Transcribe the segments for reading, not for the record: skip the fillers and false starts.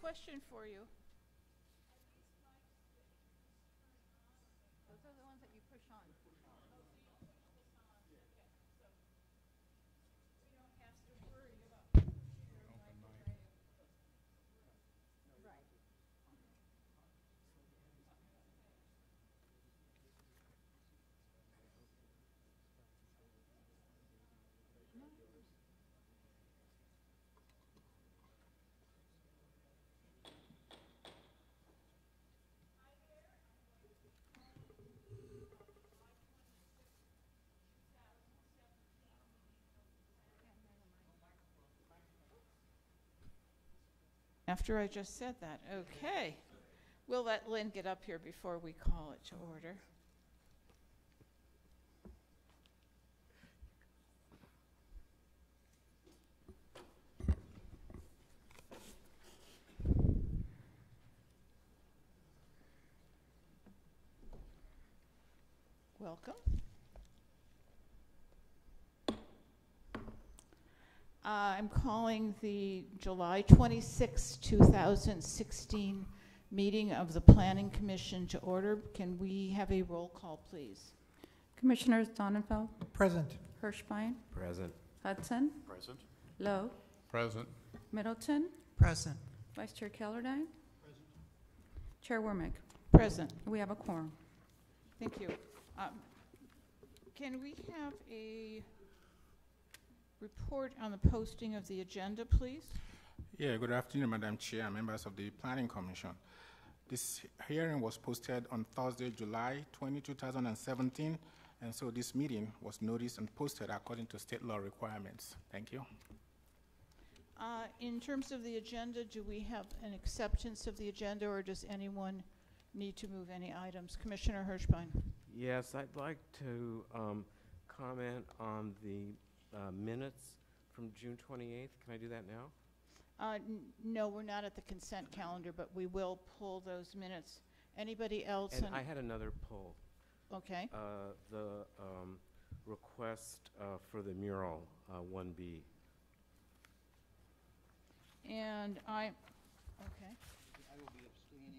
question for you. Those are the ones that you push on. After I just said that, okay. We'll let Lynn get up here before we call it to order. Welcome. I'm calling the July 26, 2016 meeting of the Planning Commission to order. Can we have a roll call, please? Commissioners Donenfeld, Present. Hirschbein, Present. Hudson, Present. Lowe, Present. Middleton, Present. Vice Chair Kellerstein, Chair Wormick. Present. We have a quorum. Thank you. Can we have a report on the posting of the agenda, please? Yeah, good afternoon, Madam Chair and members of the Planning Commission. This hearing was posted on Thursday, July 20, 2017, and so this meeting was noticed and posted according to state law requirements. Thank you. In terms of the agenda, do we have an acceptance of the agenda, or does anyone need to move any items? Commissioner Hirschbein. Yes, I'd like to comment on the minutes from June 28th. Can I do that now? No, we're not at the consent calendar, but we will pull those minutes. Anybody else? And I had another poll. Okay. The request for the mural 1B. And I, okay. I will be abstaining.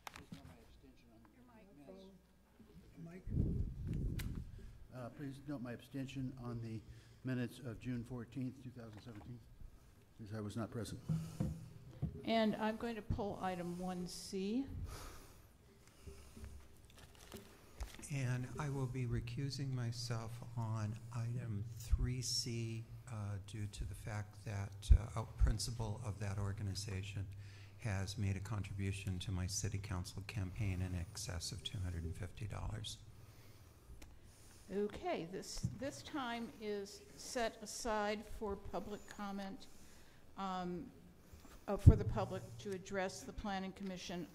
Please note my abstention on the minutes. Please note my abstention on the minutes of June 14th, 2017, since I was not present. And I'm going to pull item 1C. And I will be recusing myself on item 3C due to the fact that a principal of that organization has made a contribution to my city council campaign in excess of $250. Okay, this time is set aside for public comment, for the public to address the Planning Commission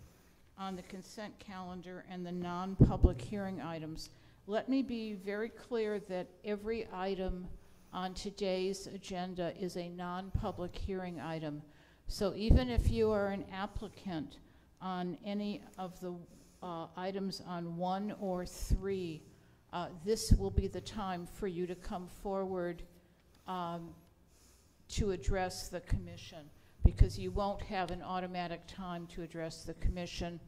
on the consent calendar and the non-public hearing items. Let me be very clear that every item on today's agenda is a non-public hearing item. So even if you are an applicant on any of the items on 1 or 3, this will be the time for you to come forward to address the commission, because you won't have an automatic time to address the commission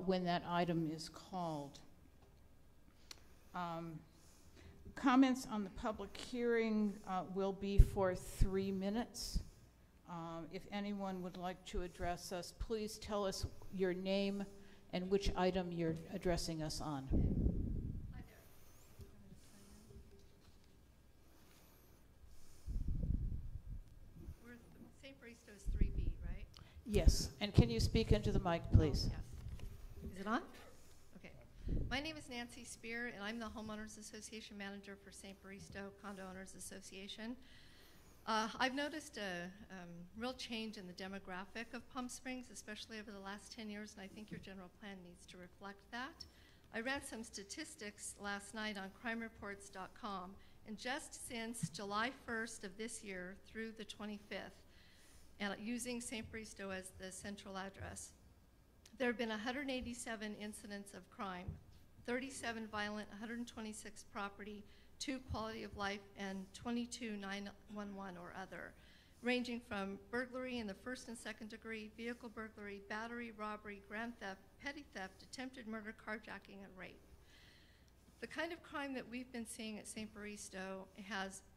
when that item is called. Comments on the public hearing will be for 3 minutes. If anyone would like to address us, please tell us your name and which item you're addressing us on. Hi there. We're St. Bristo's 3B, right? Yes, and can you speak into the mic, please? Yes. Is it on? Okay. My name is Nancy Spear, and I'm the Homeowners Association Manager for St. Bristo Condo Owners Association. I've noticed a real change in the demographic of Palm Springs, especially over the last 10 years, and I think your general plan needs to reflect that. I read some statistics last night on crimereports.com, and just since July 1st of this year through the 25th, and using St. Bristo as the central address, there have been 187 incidents of crime, 37 violent, 126 property, 2 quality of life, and 22 911 or other. ranging from burglary in the first and second degree, vehicle burglary, battery, robbery, grand theft, petty theft, attempted murder, carjacking, and rape. The kind of crime that we've been seeing at St. Baristo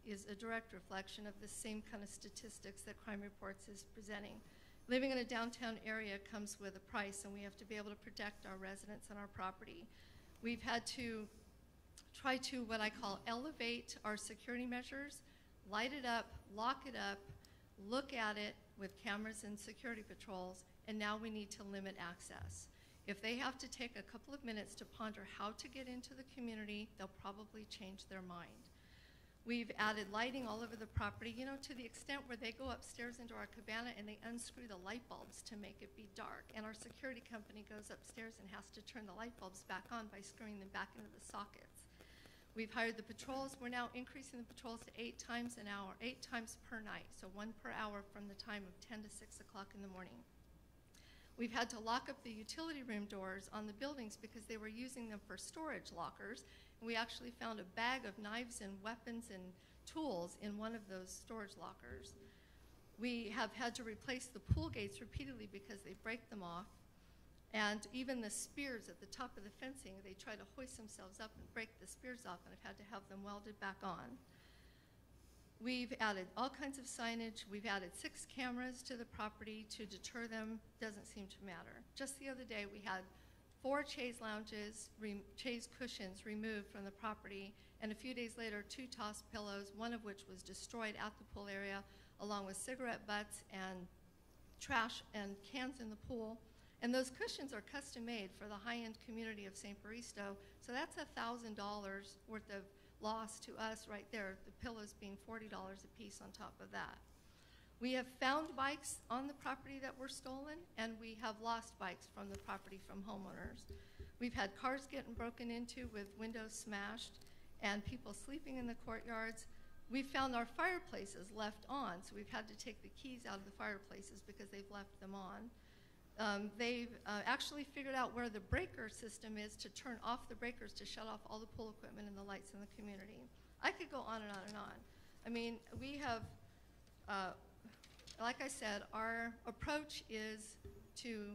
is a direct reflection of the same kind of statistics that Crime Reports is presenting. Living in a downtown area comes with a price, and we have to be able to protect our residents and our property. We've had to try to, what I call, elevate our security measures, light it up, lock it up, look at it with cameras and security patrols, and now we need to limit access. If they have to take a couple of minutes to ponder how to get into the community, they'll probably change their mind. We've added lighting all over the property, you know, to the extent where they go upstairs into our cabana and they unscrew the light bulbs to make it be dark. And our security company goes upstairs and has to turn the light bulbs back on by screwing them back into the sockets. We've hired the patrols. We're now increasing the patrols to 8 times an hour, 8 times per night, so 1 per hour from the time of 10 to 6 o'clock in the morning. We've had to lock up the utility room doors on the buildings because they were using them for storage lockers. And we actually found a bag of knives and weapons and tools in one of those storage lockers. We have had to replace the pool gates repeatedly because they break them off. And even the spears at the top of the fencing, they try to hoist themselves up and break the spears off, and I've had to have them welded back on. We've added all kinds of signage. We've added 6 cameras to the property to deter them. Doesn't seem to matter. Just the other day, we had 4 chaise lounges, chaise cushions removed from the property, and a few days later, 2 tossed pillows, one of which was destroyed at the pool area, along with cigarette butts and trash and cans in the pool. And those cushions are custom made for the high-end community of St. Baristo, so that's $1,000 worth of loss to us right there, the pillows being $40 a piece on top of that. We have found bikes on the property that were stolen, and we have lost bikes from the property from homeowners. We've had cars getting broken into with windows smashed and people sleeping in the courtyards. We've found our fireplaces left on, so we've had to take the keys out of the fireplaces because they've left them on. They've actually figured out where the breaker system is to turn off the breakers to shut off all the pool equipment and the lights in the community. I could go on and on and on. I mean, we have, like I said, our approach is to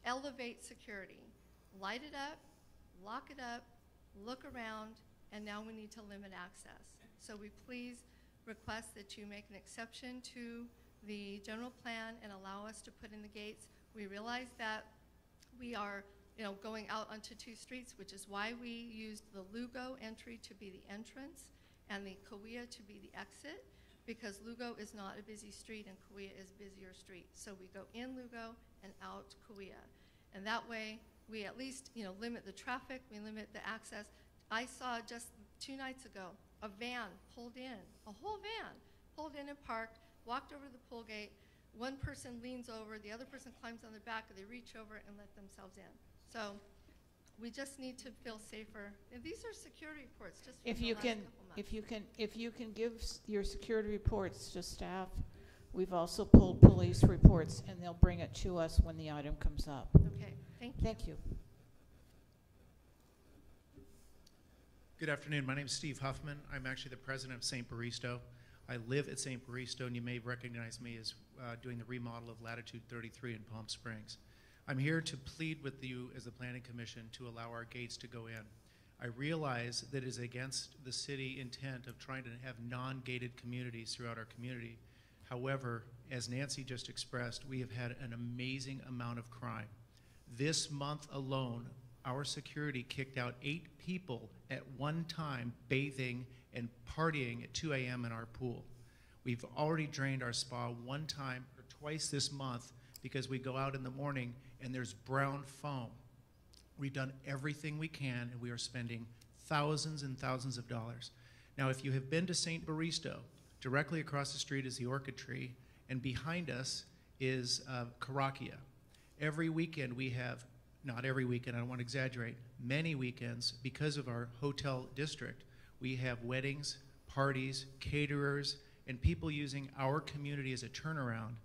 elevate security. Light it up, lock it up, look around, and now we need to limit access. So we please request that you make an exception to the general plan and allow us to put in the gates. We realize that we are, going out onto 2 streets, which is why we used the Lugo entry to be the entrance and the Cahuilla to be the exit, because Lugo is not a busy street and Cahuilla is a busier street. So we go in Lugo and out Cahuilla. And that way, we at least, limit the traffic, we limit the access. I saw just 2 nights ago, a van pulled in, a whole van pulled in and parked, walked over to the pool gate. One person leans over, the other person climbs on the back, and they reach over and let themselves in. So we just need to feel safer. And these are security reports just from If the you last can, couple months. if you can give your security reports to staff, we've also pulled police reports, and they'll bring it to us when the item comes up. Okay, thank you. Thank you. Good afternoon. My name is Steve Huffman. I'm actually the president of St. Baristo. I live at St. Baristo, and you may recognize me as doing the remodel of Latitude 33 in Palm Springs. I'm here to plead with you as the Planning Commission to allow our gates to go in. I realize that it is against the city intent of trying to have non-gated communities throughout our community. However, as Nancy just expressed, we have had an amazing amount of crime. This month alone, our security kicked out 8 people at one time bathing and partying at 2 a.m. in our pool. We've already drained our spa 1 time or twice this month because we go out in the morning and there's brown foam. We've done everything we can, and we are spending thousands and thousands of dollars. Now, if you have been to St. Baristo, directly across the street is the Orchid Tree, and behind us is Caraquia. Every weekend we have, not every weekend, I don't want to exaggerate, many weekends, because of our hotel district, we have weddings, parties, caterers, and people using our community as a turnaround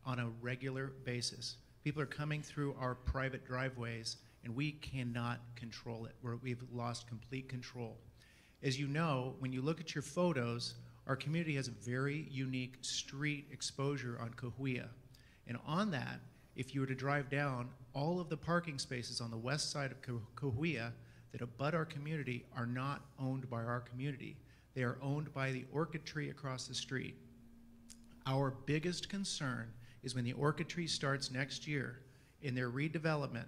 on a regular basis. People are coming through our private driveways, and we cannot control it. We've lost complete control. As you know, when you look at your photos, our community has a very unique street exposure on Cahuilla. And on that, if you were to drive down, all of the parking spaces on the west side of Cahuilla that abut our community are not owned by our community. They are owned by the orchid tree across the street. Our biggest concern is when the orchid tree starts next year in their redevelopment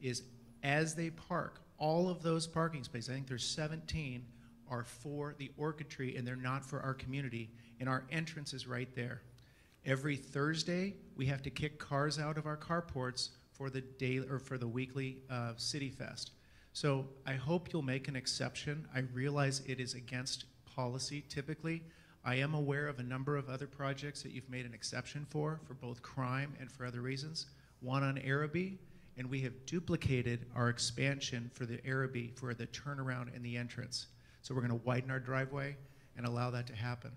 is as they park, all of those parking spaces, I think there's 17, are for the orchid tree and they're not for our community, and our entrance is right there. Every Thursday, we have to kick cars out of our carports for the daily or for the weekly City Fest. So I hope you'll make an exception. I realize it is against policy typically. I am aware of a number of other projects that you've made an exception for both crime and for other reasons. One on Araby, and we have duplicated our expansion for the Araby for the turnaround and the entrance. So we're going to widen our driveway and allow that to happen.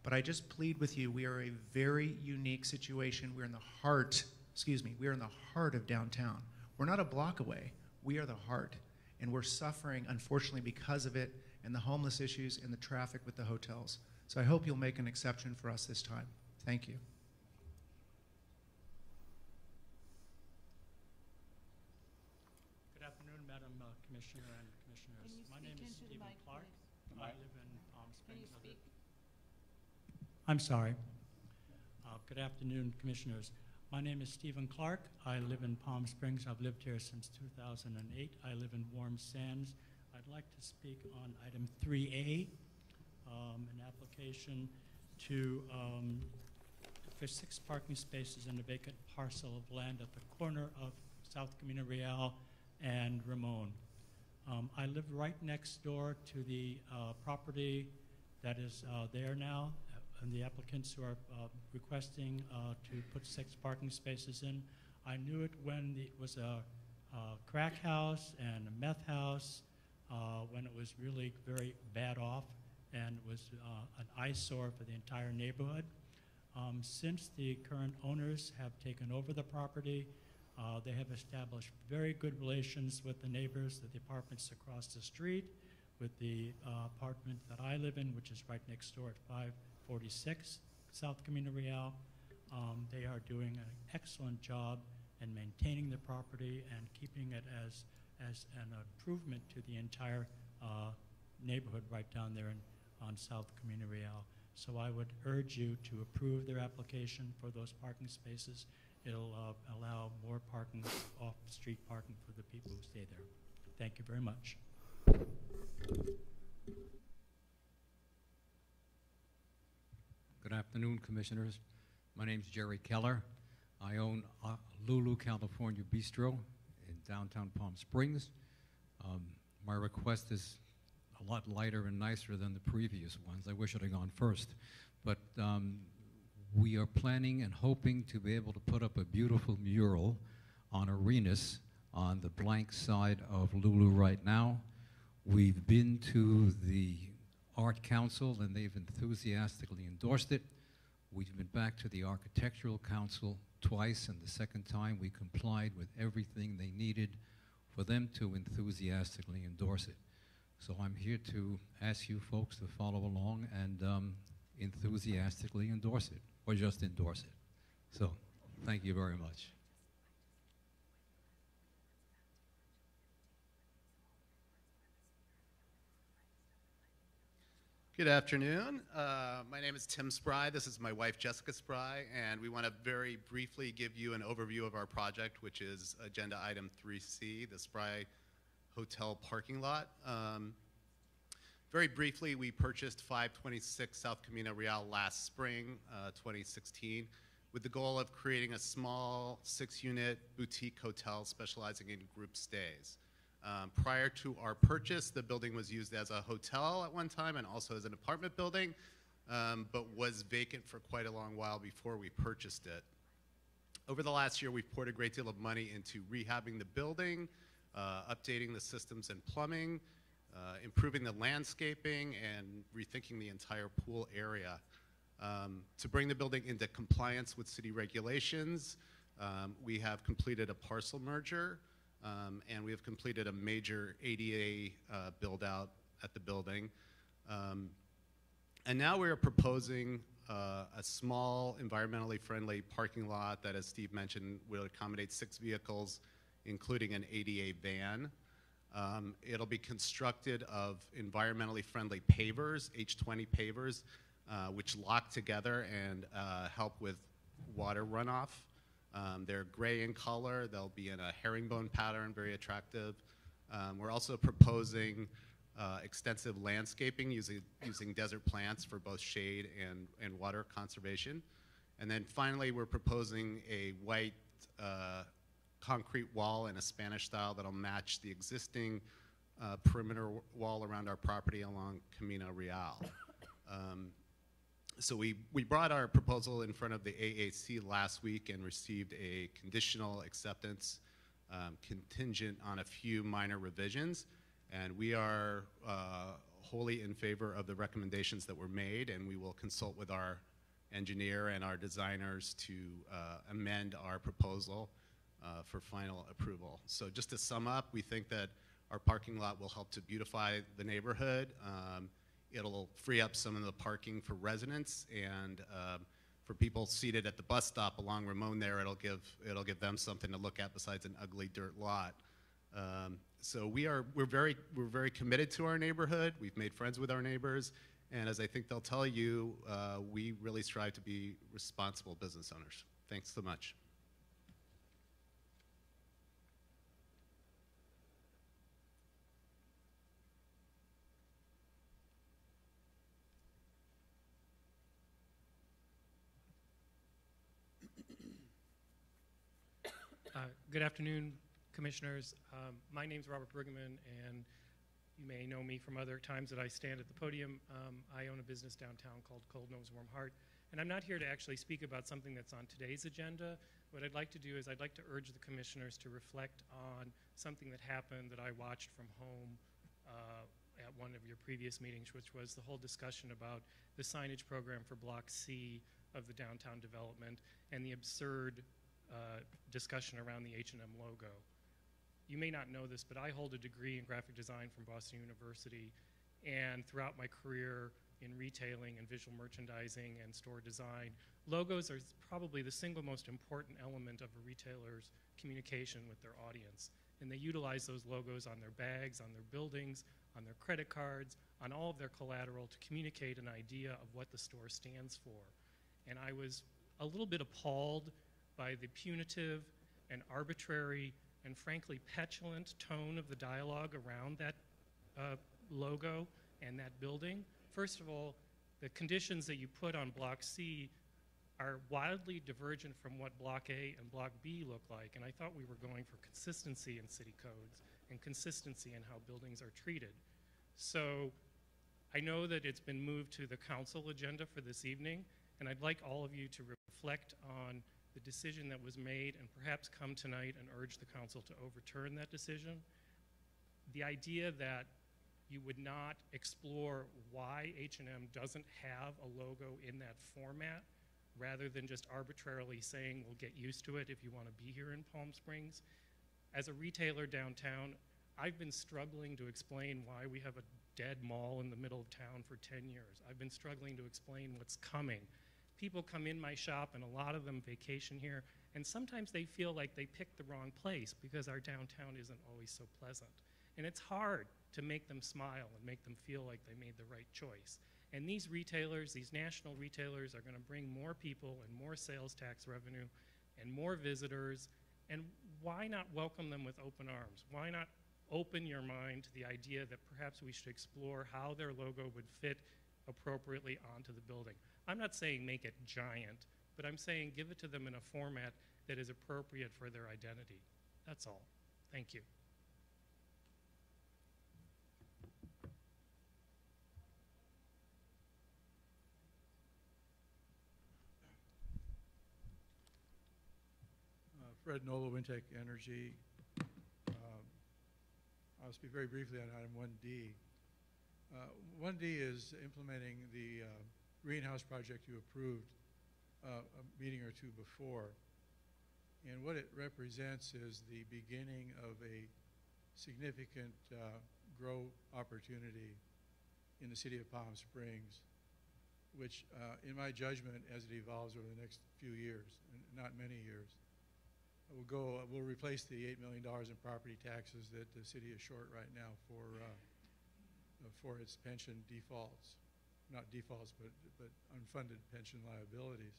But I just plead with you, we are a very unique situation. We're in the heart, we are in the heart of downtown. We're not a block away, we are the heart. And we're suffering, unfortunately, because of it, and the homeless issues and the traffic with the hotels. So I hope you'll make an exception for us this time. Thank you. Good afternoon, Madam Commissioner and Commissioners. My name is Stephen Clark. I live in Palm Springs. I'm sorry. Good afternoon, Commissioners. My name is Stephen Clark. I live in Palm Springs. I've lived here since 2008. I live in Warm Sands. I'd like to speak on item 3A, an application for 6 parking spaces in a vacant parcel of land at the corner of South Camino Real and Ramon. I live right next door to the property that is there now, and the applicants who are requesting to put 6 parking spaces in. I knew it when it was a crack house and a meth house, when it was really very bad off and was an eyesore for the entire neighborhood. Since the current owners have taken over the property, they have established very good relations with the neighbors, the apartments across the street, with the apartment that I live in, which is right next door at 546 South Camino Real. They are doing an excellent job in maintaining the property and keeping it as an improvement to the entire neighborhood right down there on South Camino Real. So I would urge you to approve their application for those parking spaces. It'll allow more parking, off-street parking for the people who stay there. Thank you very much. Good afternoon, Commissioners. My name is Jerry Keller. I own Lulu California Bistro in downtown Palm Springs. My request is a lot lighter and nicer than the previous ones. I wish it had gone first. But we are planning and hoping to be able to put up a beautiful mural on Arenas on the blank side of Lulu right now. We've been to the Art Council and they've enthusiastically endorsed it. We've been back to the Architectural Council twice, and the second time we complied with everything they needed for them to enthusiastically endorse it. So I'm here to ask you folks to follow along and enthusiastically endorse it, or just endorse it. So thank you very much. Good afternoon. My name is Tim Spry. This is my wife, Jessica Spry, and we want to very briefly give you an overview of our project, which is agenda item 3C, the Spry Hotel parking lot. Very briefly, we purchased 526 South Camino Real last spring, 2016, with the goal of creating a small 6-unit boutique hotel specializing in group stays. Prior to our purchase, the building was used as a hotel at one time and also as an apartment building, but was vacant for quite a long while before we purchased it. Over the last year, we've poured a great deal of money into rehabbing the building, updating the systems and plumbing, improving the landscaping, and rethinking the entire pool area. To bring the building into compliance with city regulations, we have completed a parcel merger, and we have completed a major ADA build out at the building. And now we are proposing a small, environmentally friendly parking lot that, as Steve mentioned, will accommodate 6 vehicles, including an ADA van. It'll be constructed of environmentally friendly pavers, H20 pavers, which lock together and help with water runoff. They're gray in color. They'll be in a herringbone pattern, very attractive. We're also proposing extensive landscaping using desert plants for both shade and water conservation. And then finally, we're proposing a white concrete wall in a Spanish style that'll match the existing perimeter wall around our property along Camino Real. So we brought our proposal in front of the AAC last week and received a conditional acceptance contingent on a few minor revisions. And we are wholly in favor of the recommendations that were made, and we will consult with our engineer and our designers to amend our proposal for final approval. So just to sum up, we think that our parking lot will help to beautify the neighborhood. It'll free up some of the parking for residents, and for people seated at the bus stop along Ramon there, it'll give them something to look at besides an ugly dirt lot. So we're very committed to our neighborhood. We've made friends with our neighbors, and as I think they'll tell you, we really strive to be responsible business owners. Thanks so much. Good afternoon, Commissioners. My name's Robert Bruggeman, and you may know me from other times that I stand at the podium. I own a business downtown called Cold Nose Warm Heart, and I'm not here to actually speak about something that's on today's agenda. What I'd like to do is I'd like to urge the Commissioners to reflect on something that happened that I watched from home at one of your previous meetings, which was the whole discussion about the signage program for Block C of the downtown development and the absurd discussion around the H&M logo. You may not know this, but I hold a degree in graphic design from Boston University, and throughout my career in retailing and visual merchandising and store design, logos are probably the single most important element of a retailer's communication with their audience. And they utilize those logos on their bags, on their buildings, on their credit cards, on all of their collateral to communicate an idea of what the store stands for. And I was a little bit appalled by the punitive and arbitrary and frankly petulant tone of the dialogue around that logo and that building. First of all, the conditions that you put on Block C are wildly divergent from what Block A and Block B look like, and I thought we were going for consistency in city codes and consistency in how buildings are treated. So I know that it's been moved to the council agenda for this evening, and I'd like all of you to reflect on the decision that was made and perhaps come tonight and urge the council to overturn that decision. The idea that you would not explore why H&M doesn't have a logo in that format, rather than just arbitrarily saying we'll get used to it if you want to be here in Palm Springs. As a retailer downtown, I've been struggling to explain why we have a dead mall in the middle of town for 10 years. I've been struggling to explain what's coming. People come in my shop, and a lot of them vacation here, and sometimes they feel like they picked the wrong place because our downtown isn't always so pleasant. And it's hard to make them smile and make them feel like they made the right choice. And these retailers, these national retailers, are going to bring more people and more sales tax revenue and more visitors. And why not welcome them with open arms? Why not open your mind to the idea that perhaps we should explore how their logo would fit appropriately onto the building? I'm not saying make it giant, but I'm saying give it to them in a format that is appropriate for their identity. That's all. Thank you. Fred Nola, Wintec Energy. I'll speak very briefly on item 1D. 1D is implementing the greenhouse project you approved a meeting or two before. And what it represents is the beginning of a significant grow opportunity in the city of Palm Springs. which in my judgment, as it evolves over the next few years, and not many years, will replace the $8 million in property taxes that the city is short right now for its pension defaults. Not defaults, but unfunded pension liabilities.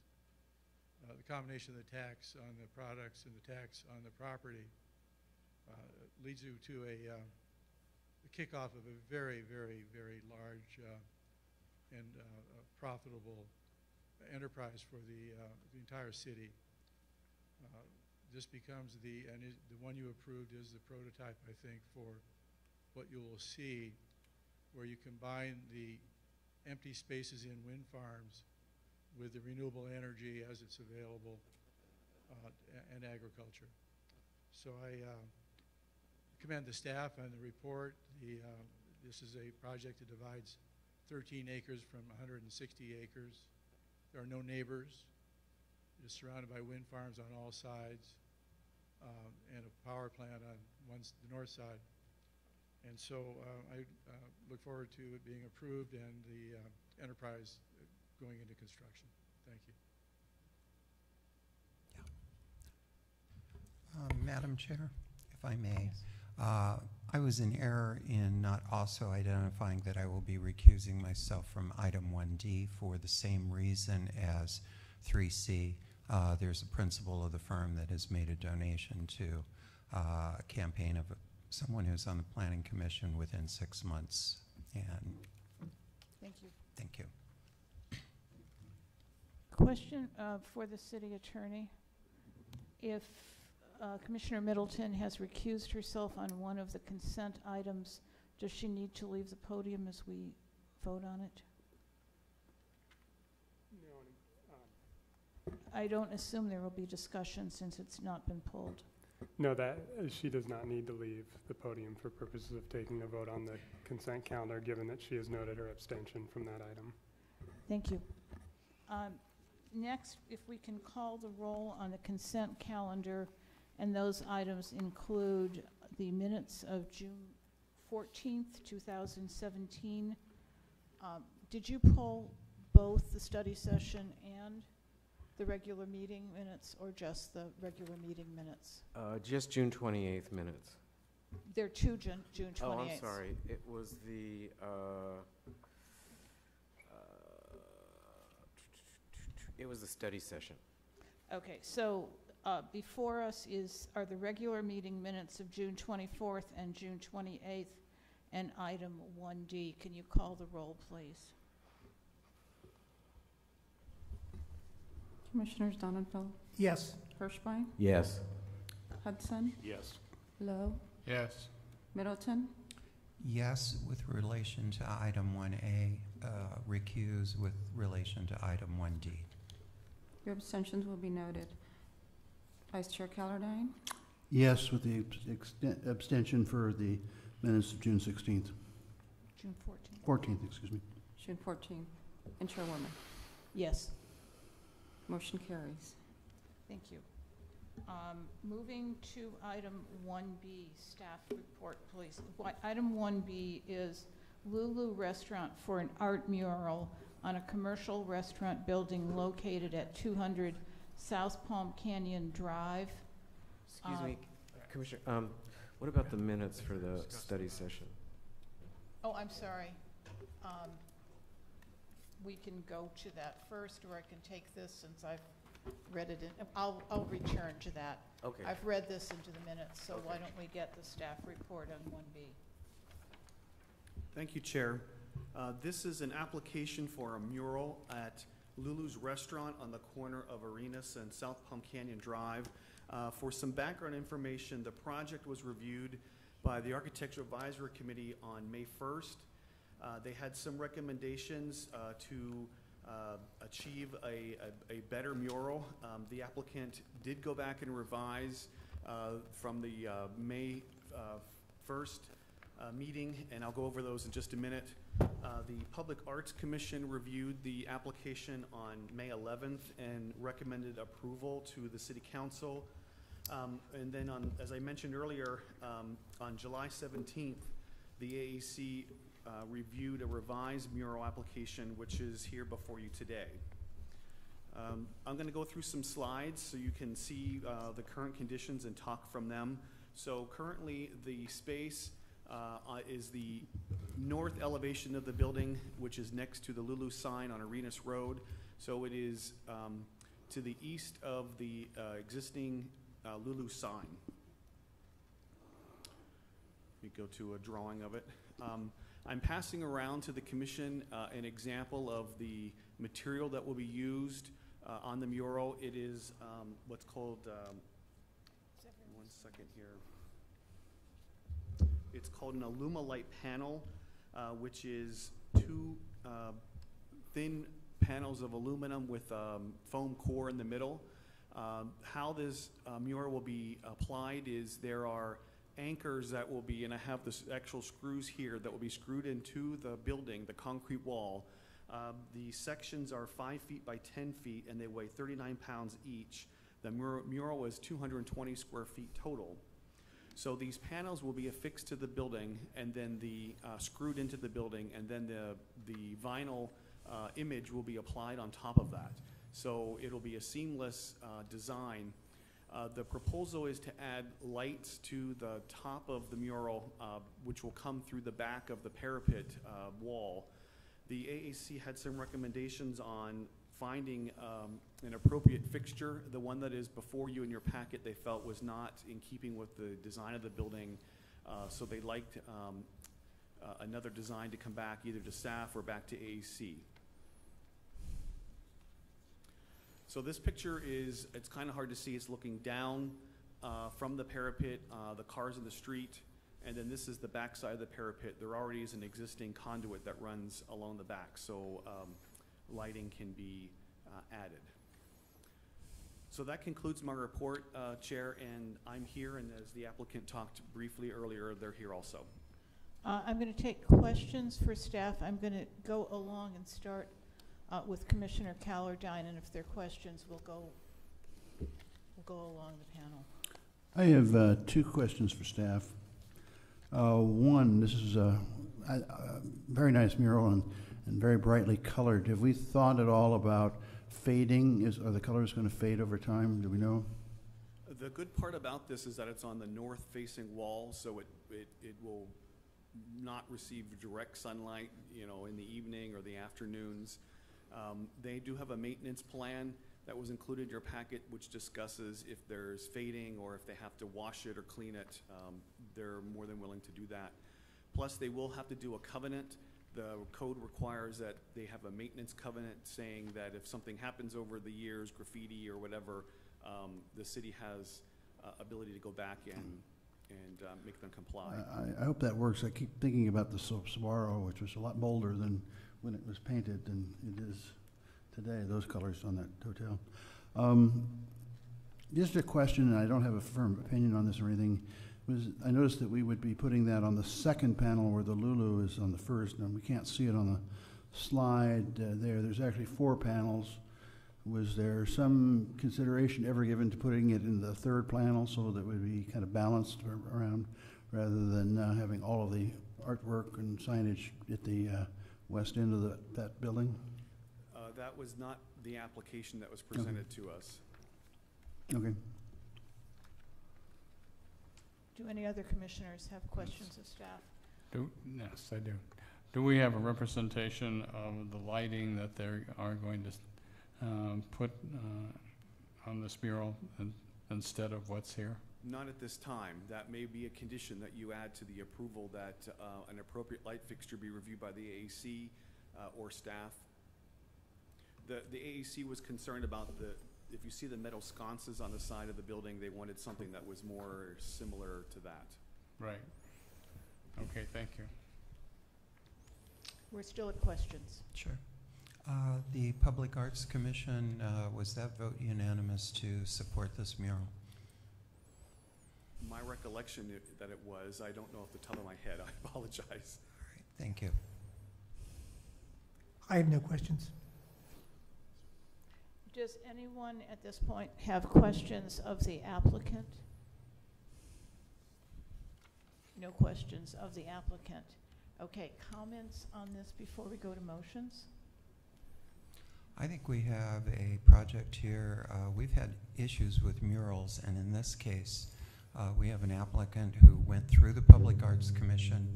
The combination of the tax on the products and the tax on the property leads you to the kickoff of a very, very, very large and profitable enterprise for the entire city. This becomes the one you approved is the prototype, I think, for what you will see, where you combine the empty spaces in wind farms with the renewable energy as it's available and agriculture. So I commend the staff on the report. This is a project that divides 13 acres from 160 acres. There are no neighbors. It is surrounded by wind farms on all sides and a power plant on the north side. And so I look forward to it being approved and the enterprise going into construction. Thank you. Madam Chair, if I may, I was in error in not also identifying that I will be recusing myself from item 1D for the same reason as 3C. There's a principal of the firm that has made a donation to a campaign of someone who's on the Planning Commission within 6 months. And Thank you. thank you. Question for the city attorney. If Commissioner Middleton has recused herself on one of the consent items, does she need to leave the podium as we vote on it? No. I don't assume there will be discussion since it's not been pulled. No, that she does not need to leave the podium for purposes of taking a vote on the consent calendar, given that she has noted her abstention from that item. Thank you. Next, if we can call the roll on the consent calendar, and those items include the minutes of June 14th, 2017. Did you pull both the study session and the regular meeting minutes, or just the regular meeting minutes? Just June 28th minutes. There are two June 28th. Oh, I'm sorry. It was the, it was the study session. Okay, so before us are the regular meeting minutes of June 24th and June 28th, and item 1D. Can you call the roll, please? Commissioners Donenfeld, Yes. Hirschbein, Yes. Hudson, Yes. Lowe, Yes. Middleton, Yes, with relation to item 1A, recuse with relation to item 1D. your abstentions will be noted. Vice Chair Callardine, Yes, with the abstention for the minutes of June 16th. June 14th. 14th, excuse me. June 14th, and Chairwoman. Yes. Motion carries. Thank you. Moving to item 1B, staff report, please. Item 1B is Lulu Restaurant for an art mural on a commercial restaurant building located at 200 South Palm Canyon Drive. Excuse me, Commissioner, what about the minutes for the study session? Oh, I'm sorry. We can go to that first, or I can take this since I've read it in. I'll return to that. Okay. I've read this into the minutes, so why Okay. don't we get the staff report on 1B? Thank you, Chair. This is an application for a mural at Lulu's Restaurant on the corner of Arenas and South Palm Canyon Drive. For some background information, the project was reviewed by the Architecture Advisory Committee on May 1st. They had some recommendations to achieve a better mural. The applicant did go back and revise from the May 1st meeting, and I'll go over those in just a minute. The Public Arts Commission reviewed the application on May 11th and recommended approval to the City Council. And then as I mentioned earlier, on July 17th, the AAC reviewed a revised mural application, which is here before you today. I'm going to go through some slides so you can see the current conditions and talk from them. So currently, the space is the north elevation of the building, which is next to the Lulu sign on Arenas Road. So it is to the east of the existing Lulu sign. Let me go to a drawing of it. I'm passing around to the commission an example of the material that will be used on the mural. It is what's called, one second here. It's called an Alumilite panel, which is two thin panels of aluminum with foam core in the middle. How this mural will be applied is there are anchors that will be, and I have the actual screws here, that will be screwed into the building, the concrete wall. The sections are 5 feet by 10 feet, and they weigh 39 pounds each. The mural is 220 square feet total. So these panels will be affixed to the building, and then screwed into the building, and then the vinyl image will be applied on top of that. So it'll be a seamless design. The proposal is to add lights to the top of the mural, which will come through the back of the parapet wall. The AAC had some recommendations on finding an appropriate fixture. The one that is before you in your packet they felt was not in keeping with the design of the building, so they liked another design to come back either to staff or back to AAC. So this picture is, it's kind of hard to see. It's looking down from the parapet, the cars in the street, and then this is the back side of the parapet. There already is an existing conduit that runs along the back, so lighting can be added. So that concludes my report, Chair, and I'm here, and as the applicant talked briefly earlier, they're here also. I'm going to take questions for staff. I'm going to go along and start with Commissioner Callardine, and if there are questions, we'll go along the panel. I have two questions for staff. One, this is a very nice mural and very brightly colored. Have we thought at all about fading? Are the colors going to fade over time? Do we know? The good part about this is that it's on the north-facing wall, so it will not receive direct sunlight, in the evening or the afternoons. They do have a maintenance plan that was included in your packet, which discusses if there's fading or if they have to wash it or clean it. They're more than willing to do that. Plus, they will have to do a covenant. The code requires that they have a maintenance covenant saying that if something happens over the years, graffiti or whatever, the city has ability to go back and make them comply. I hope that works. I keep thinking about the saguaro, which was a lot bolder than when it was painted than it is today, those colors on that hotel. Just a question, and I don't have a firm opinion on this or anything, I noticed that we would be putting that on the second panel where the Lulu is on the first, and we can't see it on the slide there. There's actually 4 panels. Was there some consideration ever given to putting it in the third panel so that it would be kind of balanced around rather than having all of the artwork and signage at the west end of that building? That was not the application that was presented to us. Okay. Do any other commissioners have questions of staff? Yes, I do. Do we have a representation of the lighting that they are going to put on this mural instead of what's here? Not at this time. That may be a condition that you add to the approval that an appropriate light fixture be reviewed by the AAC or staff. The AAC was concerned about if you see the metal sconces on the side of the building, they wanted something that was more similar to that. Right. Okay, thank you. We're still at questions. Sure. The Public Arts Commission, was that vote unanimous to support this mural? My recollection that it was, I don't know off the top of my head. I apologize. All right, thank you. I have no questions. Does anyone at this point have questions of the applicant? No questions of the applicant. Okay, comments on this before we go to motions? I think we have a project here. We've had issues with murals, and in this case, we have an applicant who went through the Public Arts Commission,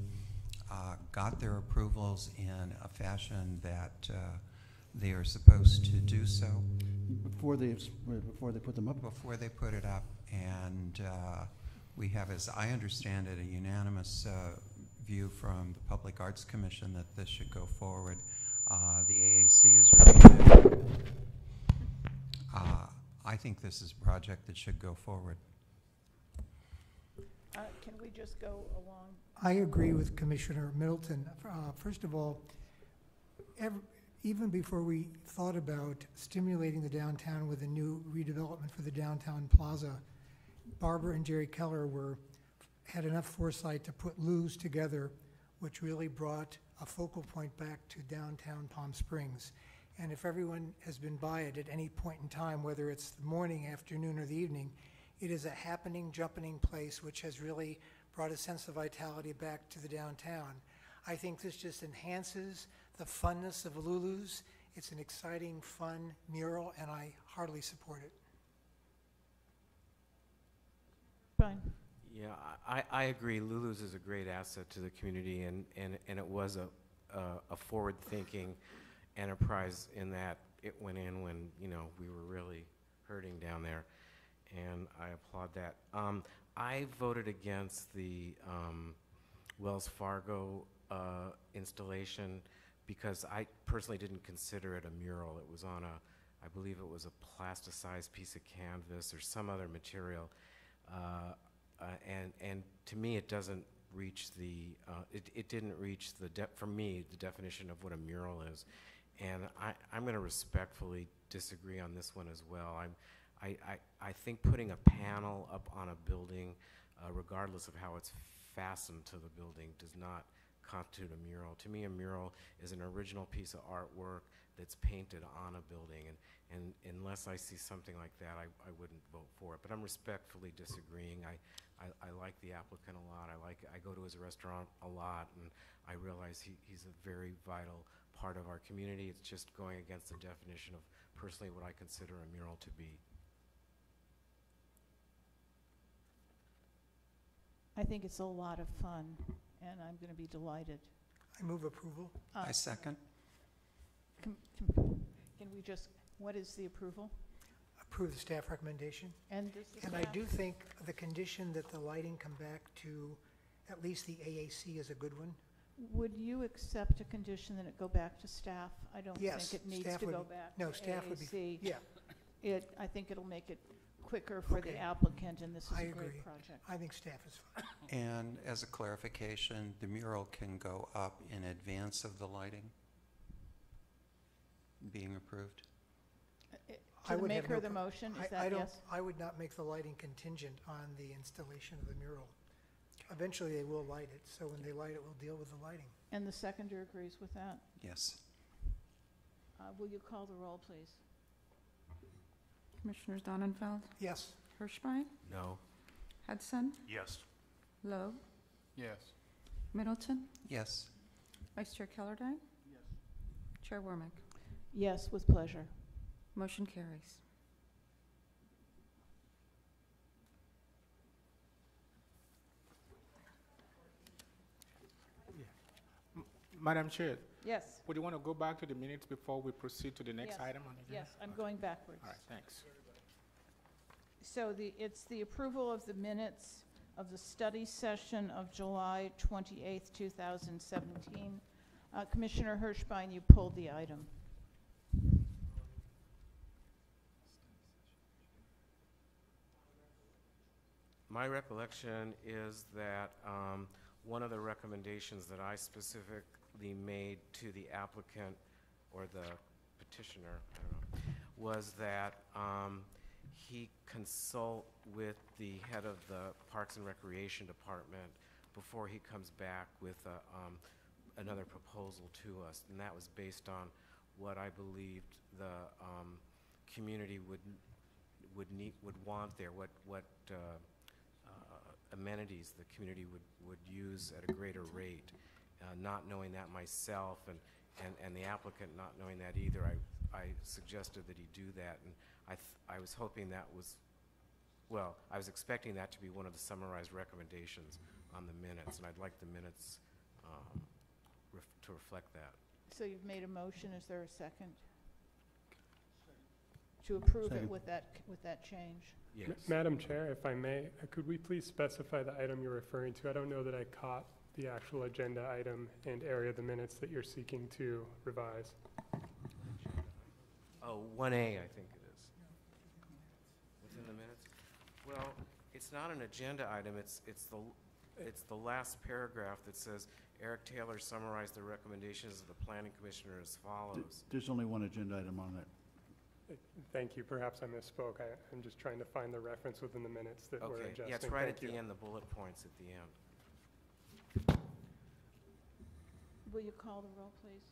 got their approvals in a fashion that they are supposed to do so. Before they put them up? Before they put it up. And we have, as I understand it, a unanimous view from the Public Arts Commission that this should go forward. The AAC is reviewed it. I think this is a project that should go forward. Can we just go along? I agree with Commissioner Middleton. First of all, even before we thought about stimulating the downtown with a new redevelopment for the downtown plaza, Barbara and Jerry Keller had enough foresight to put Lou's together, which really brought a focal point back to downtown Palm Springs. And if everyone has been by it at any point in time, whether it's the morning, afternoon, or the evening, it is a happening, jumping place which has really brought a sense of vitality back to the downtown. I think this just enhances the funness of Lulu's. It's an exciting, fun mural, and I heartily support it. Fine. Yeah, I agree. Lulu's is a great asset to the community, and it was a forward-thinking enterprise in that it went in when, you know, we were really hurting down there, and I applaud that. I voted against the Wells Fargo installation because I personally didn't consider it a mural. It was on I believe it was a plasticized piece of canvas or some other material. And to me, it doesn't reach it didn't reach for me, the definition of what a mural is. And I'm going to respectfully disagree on this one as well. I think putting a panel up on a building, regardless of how it's fastened to the building, does not constitute a mural. To me, a mural is an original piece of artwork that's painted on a building, and unless I see something like that, I wouldn't vote for it. But I'm respectfully disagreeing. I like the applicant a lot. I go to his restaurant a lot, and I realize he's a very vital part of our community. It's just going against the definition of personally what I consider a mural to be. I think it's a lot of fun, and I'm going to be delighted. I move approval. I second. Can we just, what is the approval? Approve the staff recommendation. And does the And I staff- do think the condition that the lighting come back to at least the AAC is a good one. Would you accept a condition that it go back to staff? I don't Yes, think it needs staff to would- go back no, to staff would be- AAC. yeah. I think it'll make it quicker for Okay. the applicant, and this is I a great agree. project. I think staff is fine. And as a clarification, the mural can go up in advance of the lighting being approved? To the would have maker of no the pro- motion, is I that don't- yes? I would not make the lighting contingent on the installation of the mural. Eventually, they will light it, so when they light it, we'll deal with the lighting. And the seconder agrees with that? Yes. Will you call the roll, please? Commissioners Donenfeld, Yes. Hirschbein, No. Hudson, Yes. Lowe, Yes. Middleton, Yes. Vice Chair Kellerstein, Chair Wormick. Yes, with pleasure. Motion carries. Madam Chair, Yes. would you want to go back to the minutes before we proceed to the next Yes. item on the agenda? Yes, I'm going backwards. All right, thanks. So it's the approval of the minutes of the study session of July 28th, 2017. Commissioner Hirschbein, you pulled the item. My recollection is that one of the recommendations that I specifically made to the applicant or the petitioner, I don't know, was that he consult with the head of the Parks and Recreation Department before he comes back with another proposal to us, and that was based on what I believed the community would want there, what amenities the community would use at a greater rate. not knowing that myself and the applicant not knowing that either, I suggested that he do that, and I was hoping that was, well, I was expecting that to be one of the summarized recommendations on the minutes, and I'd like the minutes to reflect that. So you've made a motion, is there a second? To approve it Second. with that change? Yes. Madam Chair, if I may, could we please specify the item you're referring to? I don't know that I caught the actual agenda item and area of the minutes that you're seeking to revise. Oh, 1A, I think it is. Within the minutes? Well, it's not an agenda item, it's the last paragraph that says, Eric Taylor summarized the recommendations of the Planning Commissioner as follows. There's only one agenda item on it. Thank you. Perhaps I misspoke. I'm just trying to find the reference within the minutes that we're Okay, adjusting. yeah, it's right Thank at you. the end, the bullet points at the end. Will you call the roll, please?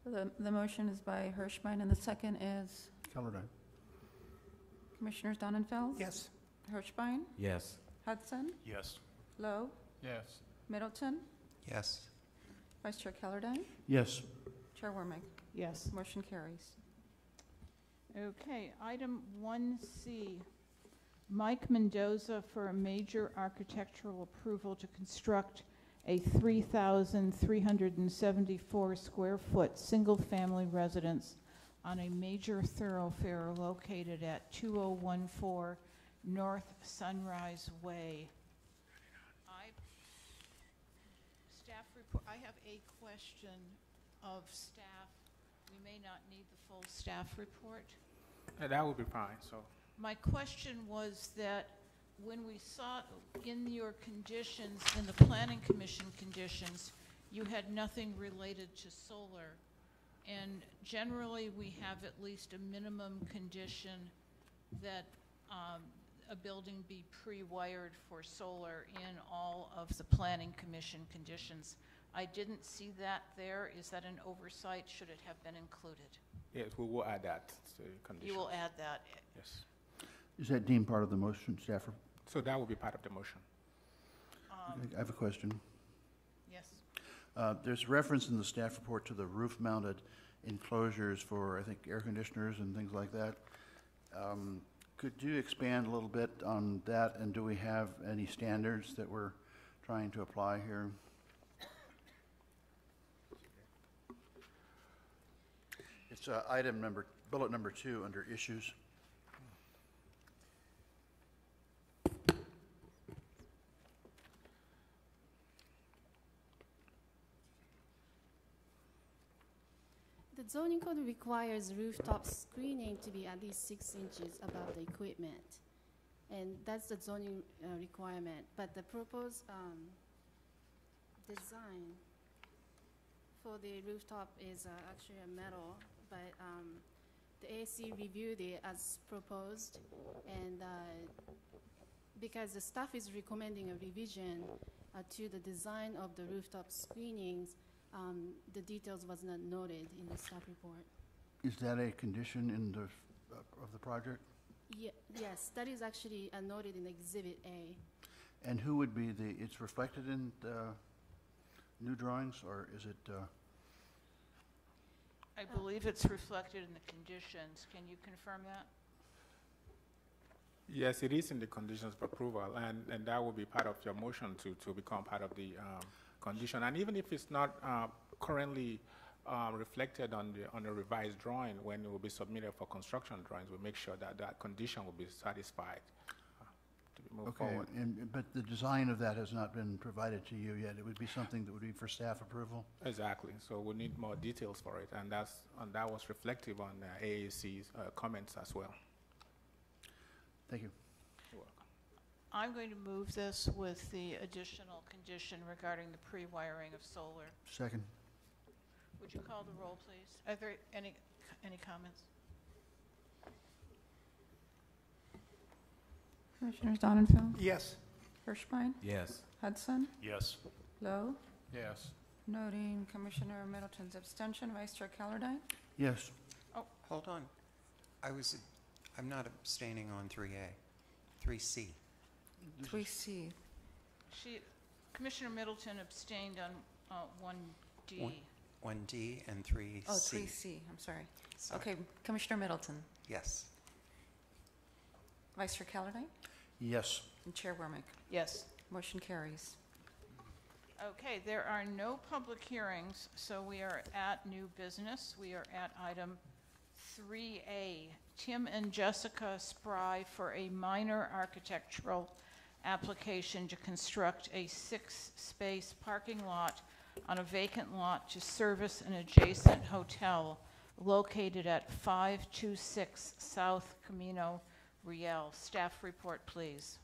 So the motion is by Hirschbein, and the second is Colordine. Commissioners Donenfeld? Yes. Hirschbein? Yes. Hudson? Yes. Lowe? Yes. Middleton? Yes. Vice Chair Callardine? Yes. Chair Wormick? Yes. Motion carries. Okay, item 1C, Mike Mendoza for a major architectural approval to construct a 3,374 square foot single-family residence on a major thoroughfare located at 2014 North Sunrise Way. I have a question of staff. We may not need the full staff report. That would be fine, so. My question was that when we saw in your conditions, in the Planning Commission conditions, you had nothing related to solar. And generally, we have at least a minimum condition that a building be pre-wired for solar in all of the Planning Commission conditions. I didn't see that there. Is that an oversight? Should it have been included? Yes, we will add that to the condition. You will add that? Yes. Is that deemed part of the motion, Stafford? So that will be part of the motion. I have a question. Yes. There's reference in the staff report to the roof-mounted enclosures for, I think, air conditioners and things like that. Could you expand a little bit on that, and do we have any standards that we're trying to apply here? It's bullet number 2 under issues. The zoning code requires rooftop screening to be at least 6 inches above the equipment. And that's the zoning requirement. But the proposed design for the rooftop is actually a metal, but the AAC reviewed it as proposed, and because the staff is recommending a revision to the design of the rooftop screenings, the details was not noted in the staff report. Is that a condition in the of the project? Yes, that is actually noted in Exhibit A. And who would be it's reflected in the new drawings, or is it? I believe it's reflected in the conditions. Can you confirm that? Yes, it is in the conditions of approval, and that will be part of your motion to become part of the condition. And even if it's not currently reflected on the revised drawing, when it will be submitted for construction drawings, we'll make sure that that condition will be satisfied to move forward. But the design of that has not been provided to you yet. It would be something that would be for staff approval? Exactly. So we need more details for it, and that was reflective on AAC's comments as well. Thank you. You're welcome. I'm going to move this with the additional condition regarding the pre-wiring of solar. Second. Would you call the roll, please? Are there any comments? Commissioners Donenfeld? Yes. Hirschbein? Yes. Hudson? Yes. Lowe? Yes. Noting Commissioner Middleton's abstention, Vice Chair Callardine? Yes. Oh, hold on. I'm not abstaining on 3A. 3C. 3C. Commissioner Middleton abstained 1D. 1D and 3C. Oh, 3C, I'm sorry. Sorry. Okay, Commissioner Middleton. Yes. Vice Chair Callardine? Yes. And Chair Wormick? Yes. Motion carries. Okay, there are no public hearings, so we are at new business. We are at item 3A, Tim and Jessica Spry for a minor architectural application to construct a 6-space parking lot on a vacant lot to service an adjacent hotel located at 526 South Camino Real. Staff report, please.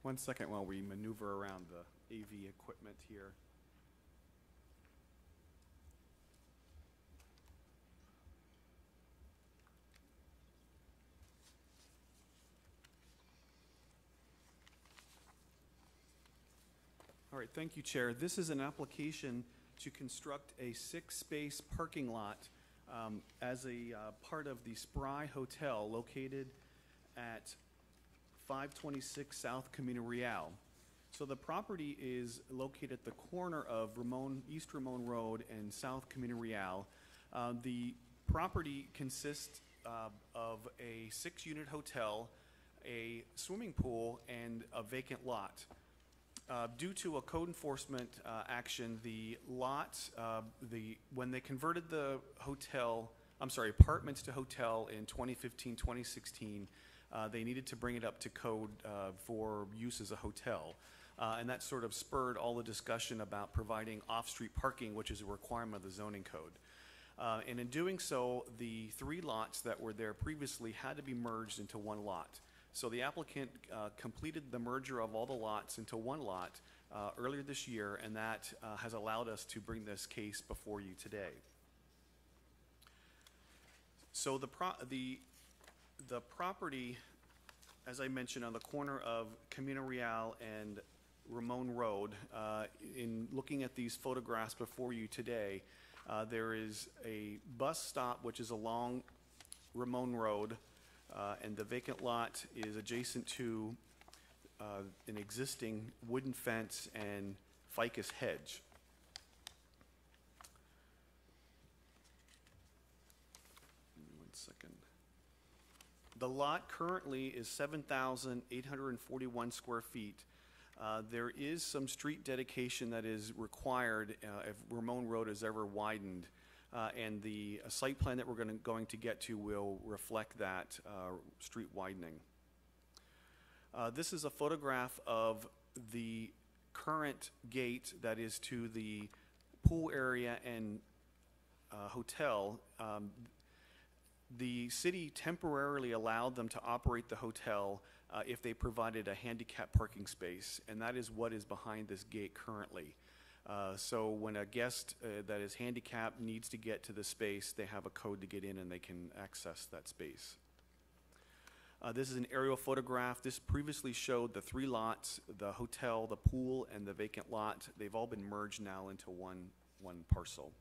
One second while we maneuver around the AV equipment here. All right, thank you, Chair. This is an application to construct a 6-space parking lot as a part of the Spry Hotel located at 526 South Camino Real. So the property is located at the corner of East Ramon Road and South Camino Real. The property consists of a 6-unit hotel, a swimming pool, and a vacant lot. Due to a code enforcement action, the lot, when they converted the apartments to hotel in 2015, 2016, they needed to bring it up to code for use as a hotel. And that sort of spurred all the discussion about providing off-street parking, which is a requirement of the zoning code. And in doing so, the 3 lots that were there previously had to be merged into one lot. So the applicant completed the merger of all the lots into one lot earlier this year, and that has allowed us to bring this case before you today. So the property, as I mentioned, on the corner of Camino Real and Ramon Road, in looking at these photographs before you today, there is a bus stop which is along Ramon Road, and the vacant lot is adjacent to an existing wooden fence and ficus hedge. Give me 1 second. The lot currently is 7,841 square feet. There is some street dedication that is required if Ramon Road is ever widened. And the site plan that we're going to get to will reflect that street widening. This is a photograph of the current gate that is to the pool area and hotel. The city temporarily allowed them to operate the hotel if they provided a handicap parking space, and that is what is behind this gate currently. So when a guest that is handicapped needs to get to the space, they have a code to get in and they can access that space. This is an aerial photograph. This previously showed the 3 lots, the hotel, the pool, and the vacant lot. They've all been merged now into one parcel.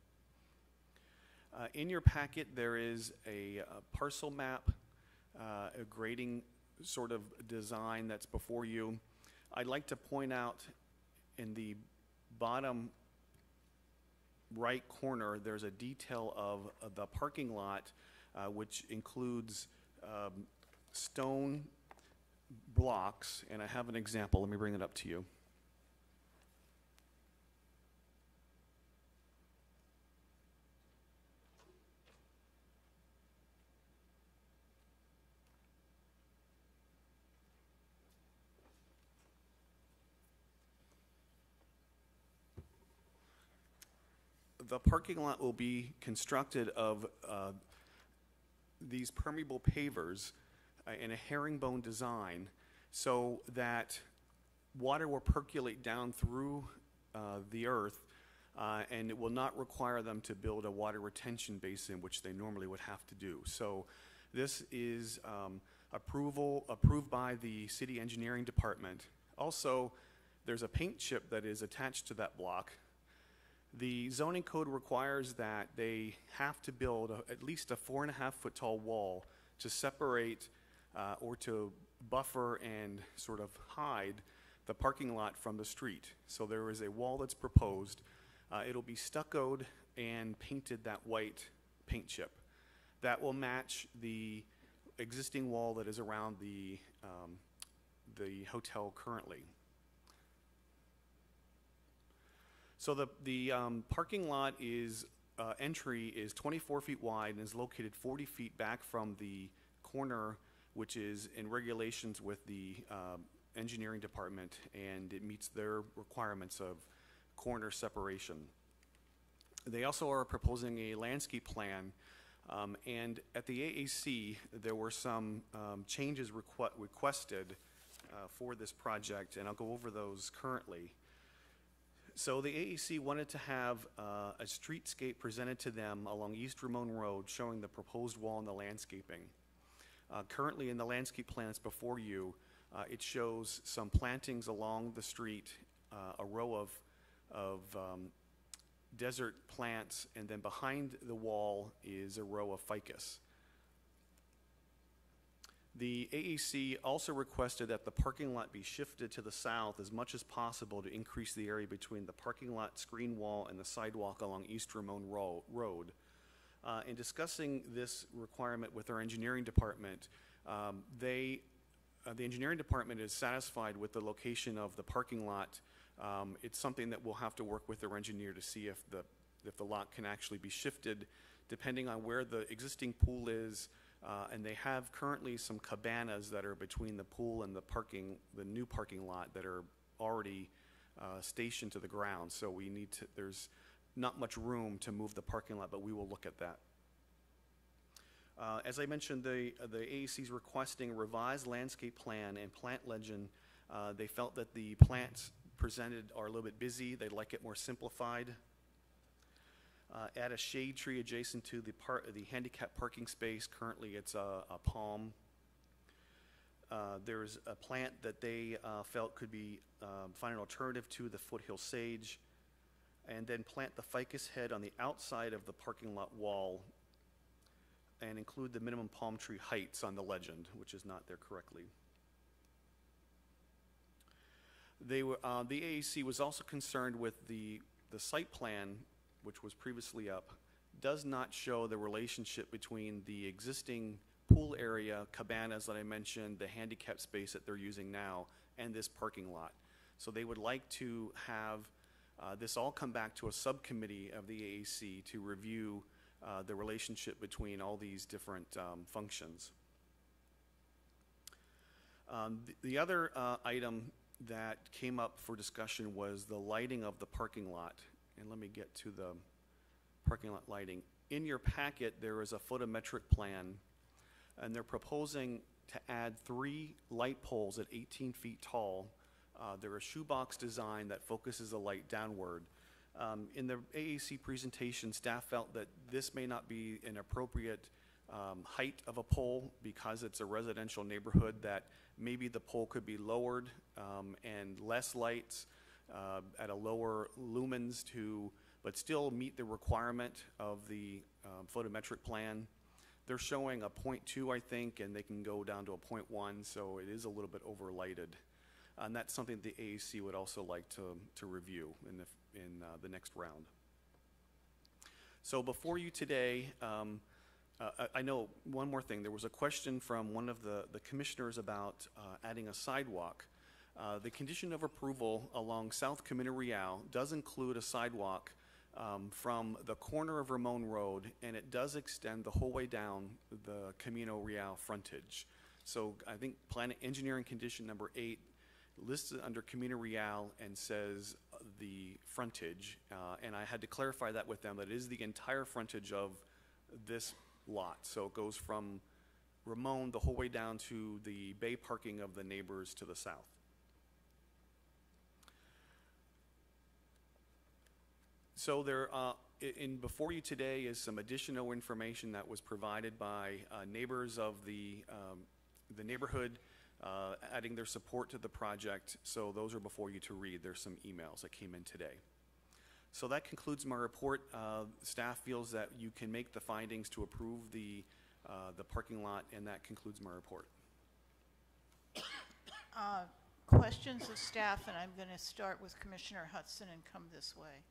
In your packet, there is a parcel map, a grading sort of design that's before you. I'd like to point out in the bottom right corner, there's a detail of the parking lot, which includes stone blocks, and I have an example. Let me bring it up to you. The parking lot will be constructed of these permeable pavers in a herringbone design so that water will percolate down through the earth and it will not require them to build a water retention basin, which they normally would have to do. So this is approved by the city engineering department. Also, there's a paint chip that is attached to that block. The zoning code requires that they have to build at least a 4.5-foot tall wall to separate or to buffer and sort of hide the parking lot from the street. So there is a wall that's proposed. It'll be stuccoed and painted that white paint chip. That will match the existing wall that is around the hotel currently. So the parking lot is entry is 24 feet wide and is located 40 feet back from the corner, which is in regulations with the engineering department, and it meets their requirements of corner separation. They also are proposing a landscape plan, and at the AAC there were some changes requested for this project, and I'll go over those currently. So the AAC wanted to have a streetscape presented to them along East Ramon Road showing the proposed wall and the landscaping. Currently in the landscape plans before you, it shows some plantings along the street, a row of desert plants, and then behind the wall is a row of ficus. The AAC also requested that the parking lot be shifted to the south as much as possible to increase the area between the parking lot screen wall and the sidewalk along East Ramon Road. In discussing this requirement with our engineering department, the engineering department is satisfied with the location of the parking lot. It's something that we'll have to work with their engineer to see if the lot can actually be shifted depending on where the existing pool is. And they have currently some cabanas that are between the pool and the new parking lot that are already stationed to the ground. So there's not much room to move the parking lot, but we will look at that. As I mentioned, the AAC is requesting a revised landscape plan and plant legend. They felt that the plants presented are a little bit busy. They'd like it more simplified. Add a shade tree adjacent to the handicap parking space. Currently it's a palm. There's a plant that they felt could be find an alternative to the foothill sage, and then plant the ficus head on the outside of the parking lot wall and include the minimum palm tree heights on the legend, which is not there correctly. The AAC was also concerned with the site plan, which was previously up, does not show the relationship between the existing pool area, cabanas that I mentioned, the handicap space that they're using now, and this parking lot. So they would like to have this all come back to a subcommittee of the AAC to review the relationship between all these different functions. The other item that came up for discussion was the lighting of the parking lot. And let me get to the parking lot lighting. In your packet, there is a photometric plan, and they're proposing to add 3 light poles at 18 feet tall. They're a shoebox design that focuses the light downward. In the AAC presentation, staff felt that this may not be an appropriate height of a pole because it's a residential neighborhood, that maybe the pole could be lowered and less lights at a lower lumens but still meet the requirement of the photometric plan. They're showing a 0.2, I think, and they can go down to a 0.1, so it is a little bit overlighted. And that's something the AAC would also like to review in the next round. So before you today, I know one more thing. There was a question from one of the commissioners about adding a sidewalk. The condition of approval along South Camino Real does include a sidewalk from the corner of Ramon Road, and it does extend the whole way down the Camino Real frontage. So I think engineering condition number 8 lists it under Camino Real and says the frontage, and I had to clarify that with them, that it is the entire frontage of this lot. So it goes from Ramon the whole way down to the bay parking of the neighbors to the south. So there, before you today is some additional information that was provided by neighbors of the neighborhood, adding their support to the project. So those are before you to read. There's some emails that came in today. So that concludes my report. Staff feels that you can make the findings to approve the parking lot, and that concludes my report. Questions of staff, and I'm going to start with Commissioner Hudson and come this way.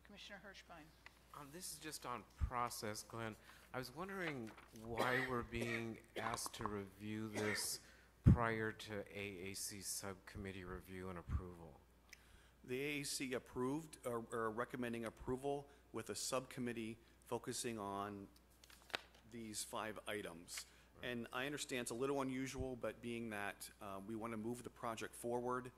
Commissioner Hirschbein. This is just on process, Glenn. I was wondering why we're being asked to review this prior to AAC subcommittee review and approval. The AAC approved or recommending approval with a subcommittee focusing on these 5 items. Right. And I understand it's a little unusual, but being that we want to move the project forward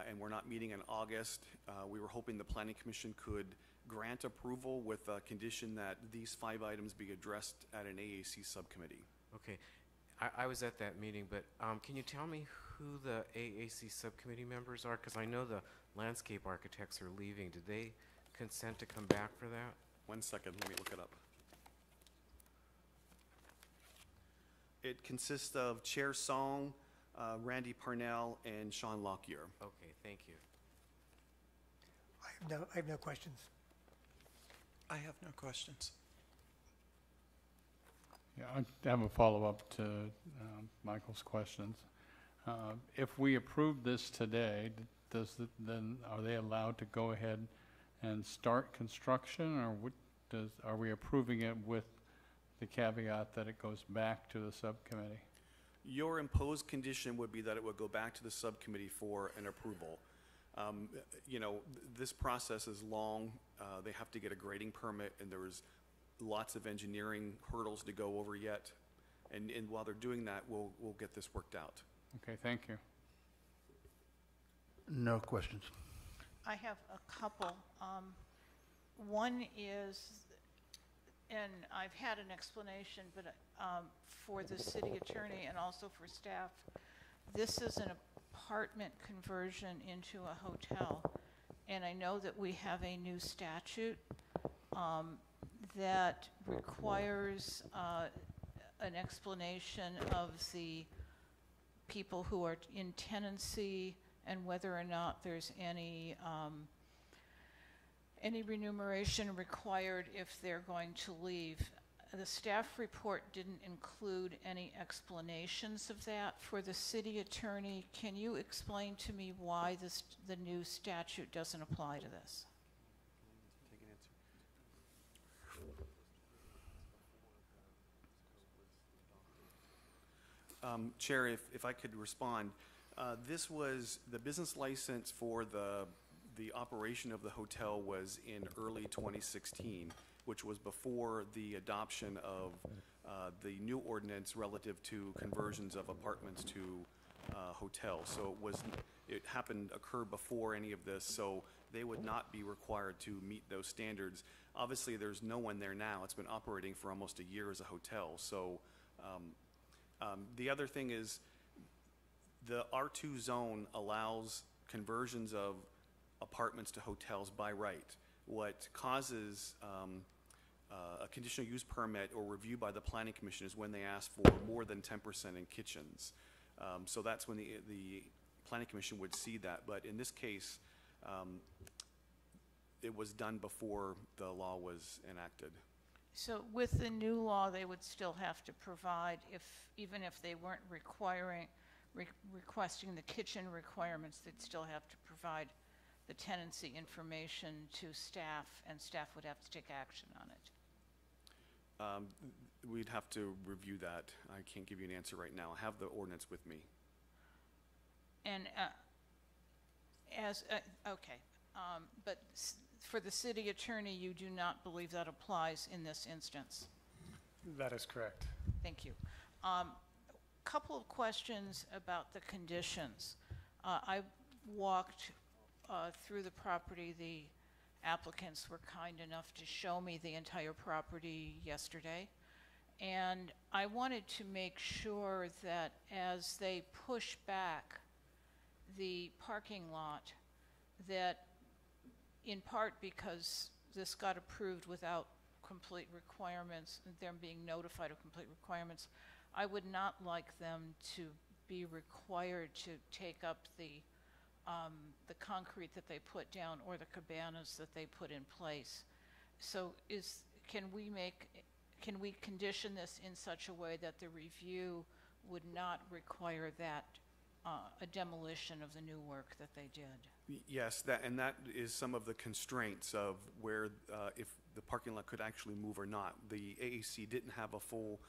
and we're not meeting in August, we were hoping the Planning Commission could grant approval with a condition that these 5 items be addressed at an AAC subcommittee. Okay. I was at that meeting, but can you tell me who the AAC subcommittee members are? Because I know the landscape architects are leaving. Did they consent to come back for that? 1 second, let me look it up. It consists of Chair Song, Randy Parnell, and Sean Lockyer. Okay, thank you. I have no questions. I have no questions. Yeah, I have a follow-up to Michael's questions. If we approve this today, then are they allowed to go ahead and start construction, or are we approving it with the caveat that it goes back to the subcommittee? Your imposed condition would be that it would go back to the subcommittee for an approval. You know, this process is long. They have to get a grading permit, and there's lots of engineering hurdles to go over yet. And while they're doing that, we'll get this worked out. Okay, thank you. No questions. I have a couple. One is, and I've had an explanation, but for the city attorney and also for staff, this is an apartment conversion into a hotel. And I know that we have a new statute that requires an explanation of the people who are in tenancy and whether or not there's any remuneration required if they're going to leave. The staff report didn't include any explanations of that. For the city attorney, can you explain to me why the new statute doesn't apply to this? Chair, if I could respond. This was, the business license for the operation of the hotel was in early 2016, which was before the adoption of the new ordinance relative to conversions of apartments to hotels. So it occurred before any of this, so they would not be required to meet those standards. Obviously, there's no one there now. It's been operating for almost a year as a hotel. So the other thing is the R2 zone allows conversions of apartments to hotels by right. What causes a conditional use permit or review by the Planning Commission is when they ask for more than 10% in kitchens. So that's when the Planning Commission would see that. But in this case, it was done before the law was enacted. So with the new law, they would still have to provide, even if they weren't requesting the kitchen requirements, they'd still have to provide the tenancy information to staff, and staff would have to take action on it. We'd have to review that. I can't give you an answer right now. I have the ordinance with me. And but for the city attorney, you do not believe that applies in this instance? That is correct. Thank you. Couple of questions about the conditions. I walked through the property. The applicants were kind enough to show me the entire property yesterday. And I wanted to make sure that as they push back the parking lot, that in part because this got approved without complete requirements, them being notified of complete requirements, I would not like them to be required to take up the concrete that they put down or the cabanas that they put in place. So can we condition this in such a way that the review would not require that, a demolition of the new work that they did. Yes, that is some of the constraints of where, if the parking lot could actually move or not. The AAC didn't have a full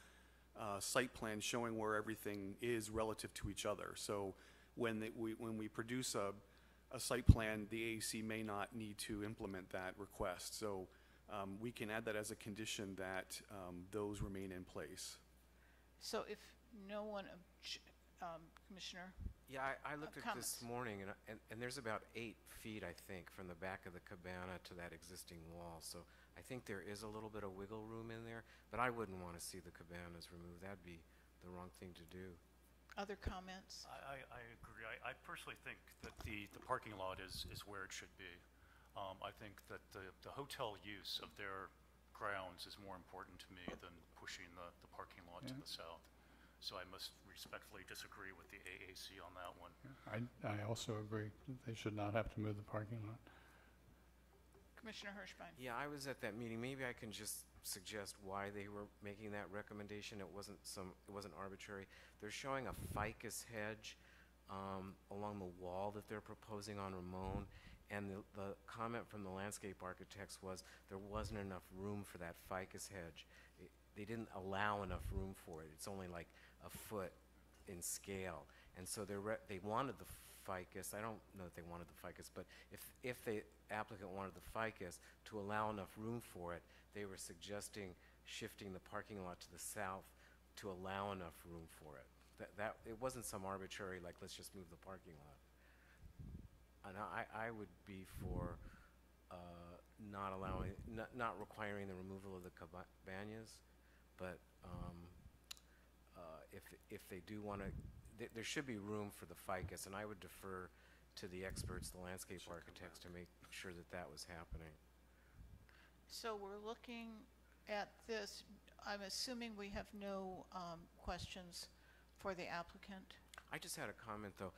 site plan showing where everything is relative to each other. So when we produce a site plan, the AAC may not need to implement that request. So we can add that as a condition that those remain in place. So if no one, Commissioner? Yeah, I looked at comments. this morning, and there's about 8 feet, I think, from the back of the cabana to that existing wall. So I think there is a little bit of wiggle room in there, but I wouldn't want to see the cabanas removed. That'd be the wrong thing to do. Other comments? I agree. I personally think that the parking lot is where it should be. I think that the hotel use of their grounds is more important to me than pushing the parking lot to the south. So I must respectfully disagree with the AAC on that one. I also agree that they should not have to move the parking lot. Commissioner Hirschbein? Yeah, I was at that meeting. Maybe I can just suggest why they were making that recommendation. It wasn't arbitrary. They're showing a ficus hedge along the wall that they're proposing on Ramon, and the comment from the landscape architects was there wasn't enough room for that ficus hedge. They didn't allow enough room for it. It's only like a foot in scale, and so they wanted the ficus. I don't know that they wanted the ficus, but if the applicant wanted the ficus to allow enough room for it, they were suggesting shifting the parking lot to the south to allow enough room for it. That it wasn't some arbitrary, like, let's just move the parking lot. And I would be for not requiring the removal of the cabanas, but if they do want to, there should be room for the ficus, and I would defer to the experts, the landscape architects, to make sure that that was happening. So we're looking at this. I'm assuming we have no questions for the applicant. I just had a comment, though.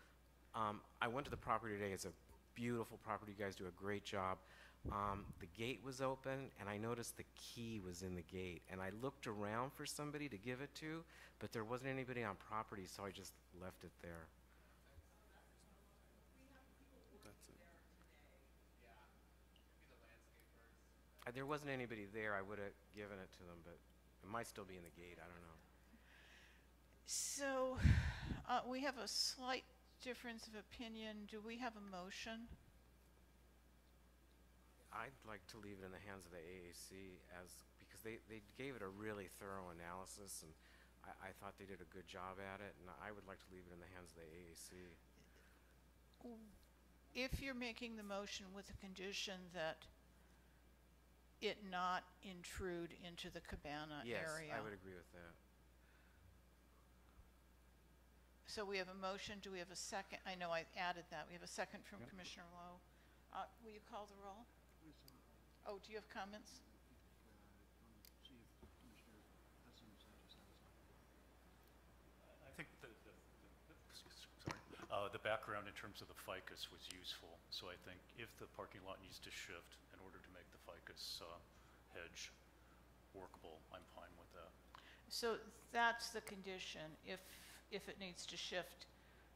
I went to the property today. It's a beautiful property. You guys do a great job. The gate was open, and I noticed the key was in the gate. And I looked around for somebody to give it to, but there wasn't anybody on property, so I just left it there. There wasn't anybody there. I would have given it to them, but it might still be in the gate. I don't know. So we have a slight difference of opinion. Do we have a motion? I'd like to leave it in the hands of the AAC because they gave it a really thorough analysis, and I thought they did a good job at it, and I would like to leave it in the hands of the AAC. If you're making the motion with the condition that it not intrude into the cabana area. Yes, I would agree with that. So we have a motion. Do we have a second? I know I added that. We have a second from Commissioner Lowe. Will you call the roll? Oh, do you have comments? I think the background in terms of the ficus was useful. So I think if the parking lot needs to shift in order to make the ficus hedge workable, I'm fine with that. So that's the condition, if it needs to shift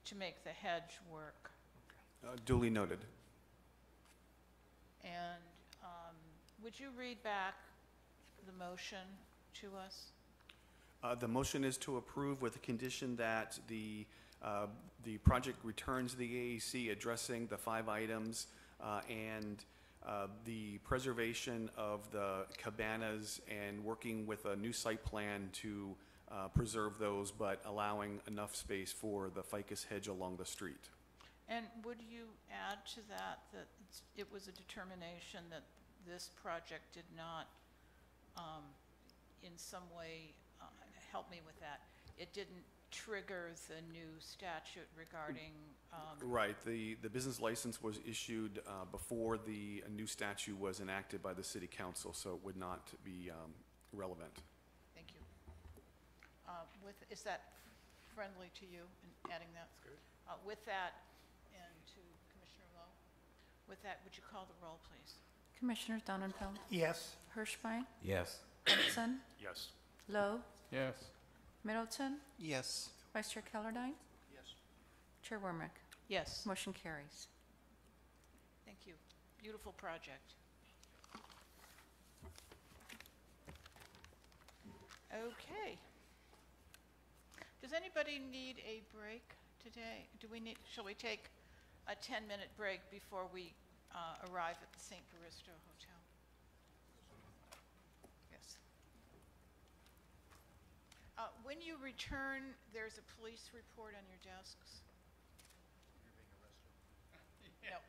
to make the hedge work. Duly noted. And would you read back the motion to us? The motion is to approve with the condition that the project returns the AAC addressing the 5 items and the preservation of the cabanas and working with a new site plan to preserve those, but allowing enough space for the ficus hedge along the street. And would you add to that it was a determination that this project did not in some way help me with that? It didn't trigger the new statute regarding Right. The business license was issued before the new statute was enacted by the City Council, so it would not be relevant. Thank you. Is that friendly to you in adding that? With that, and to Commissioner Lowe, with that, would you call the roll, please? Commissioners Donenfeld? Yes. Hirschbein? Yes. Hudson? Yes. Lowe? Yes. Middleton? Yes. Vice Chair Kellerdine? Yes. Chair Wormick? Yes. Motion carries. Thank you. Beautiful project. Okay. Does anybody need a break today? Shall we take a 10-minute break before we arrive at the St. Baristo Hotel? Yes. When you return, there's a police report on your desks. You're being arrested. No.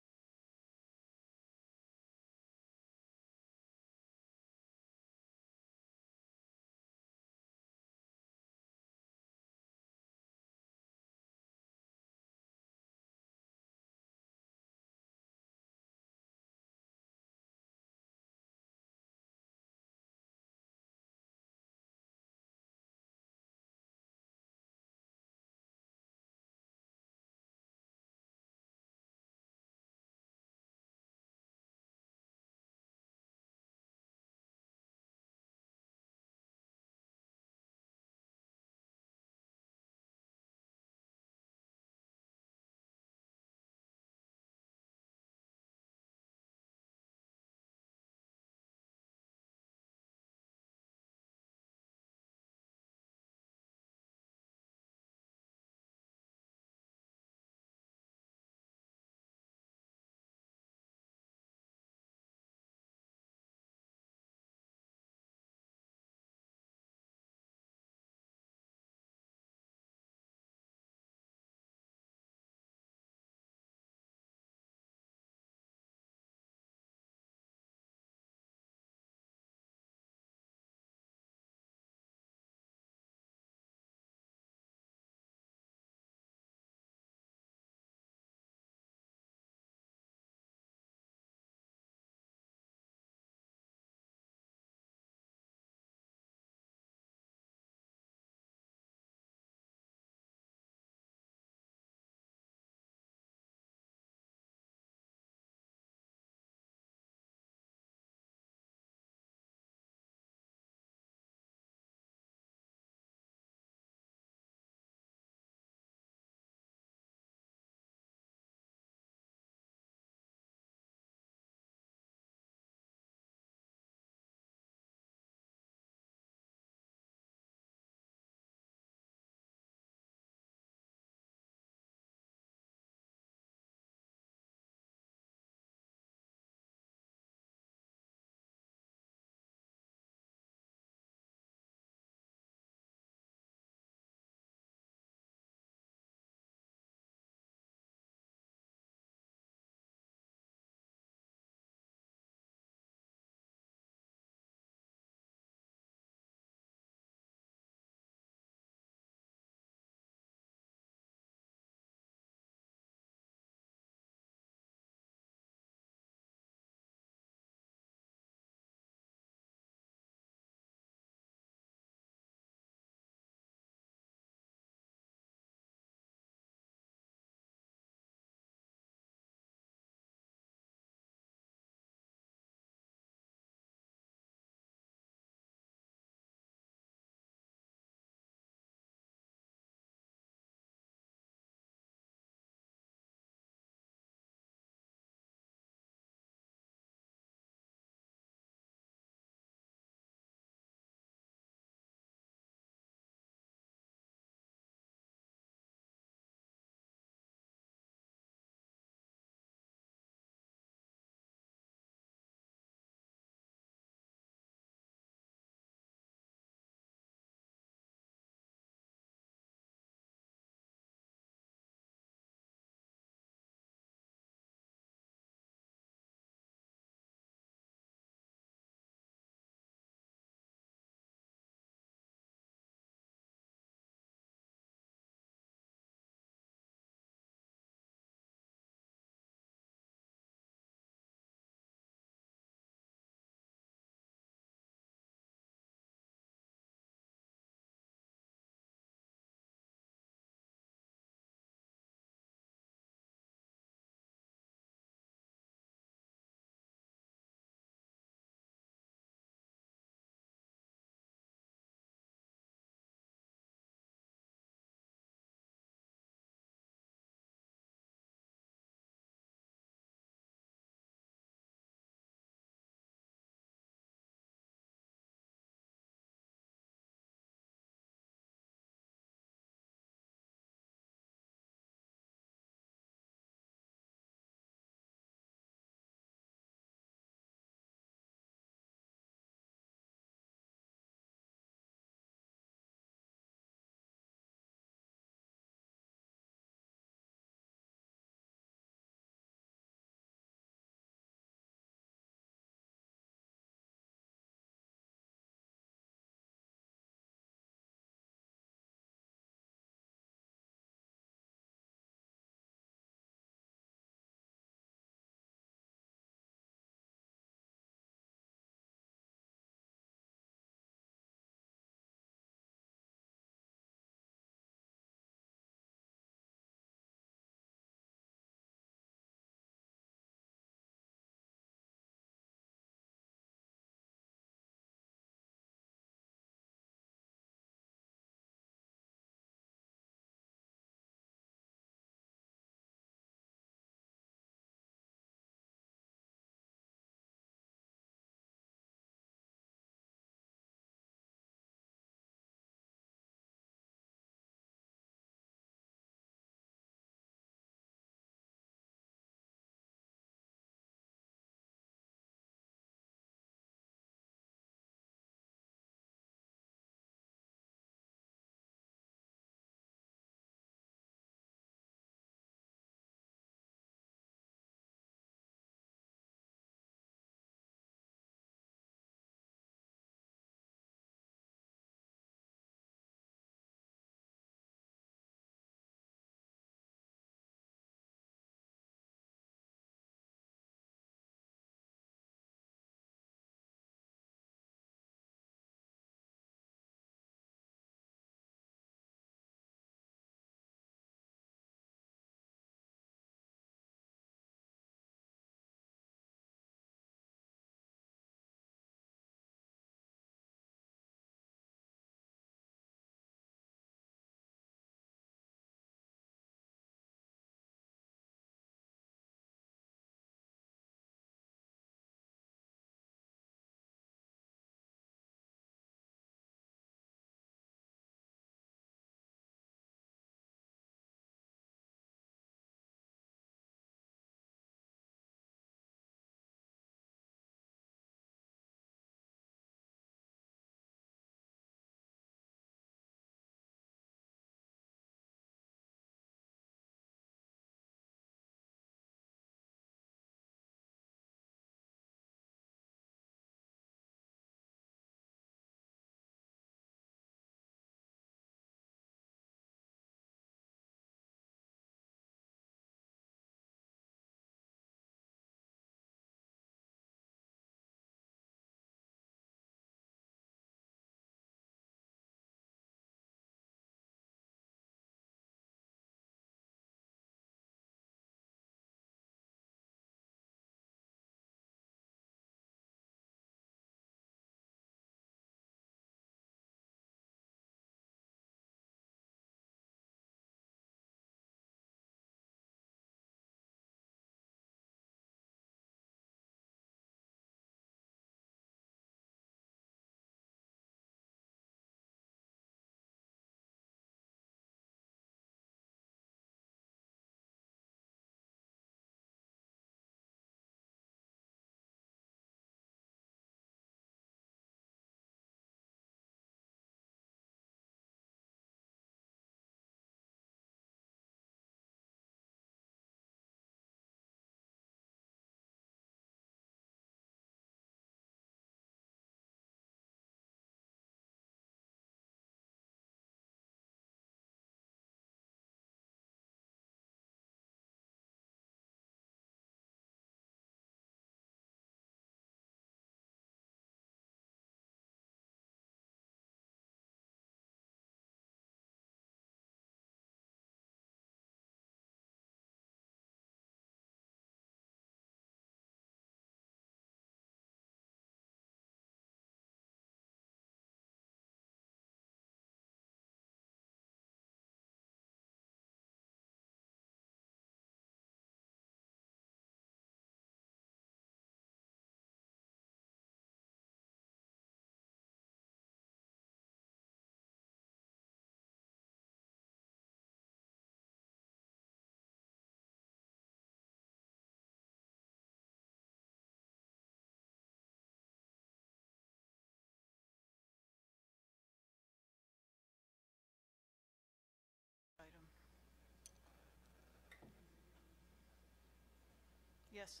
Yes,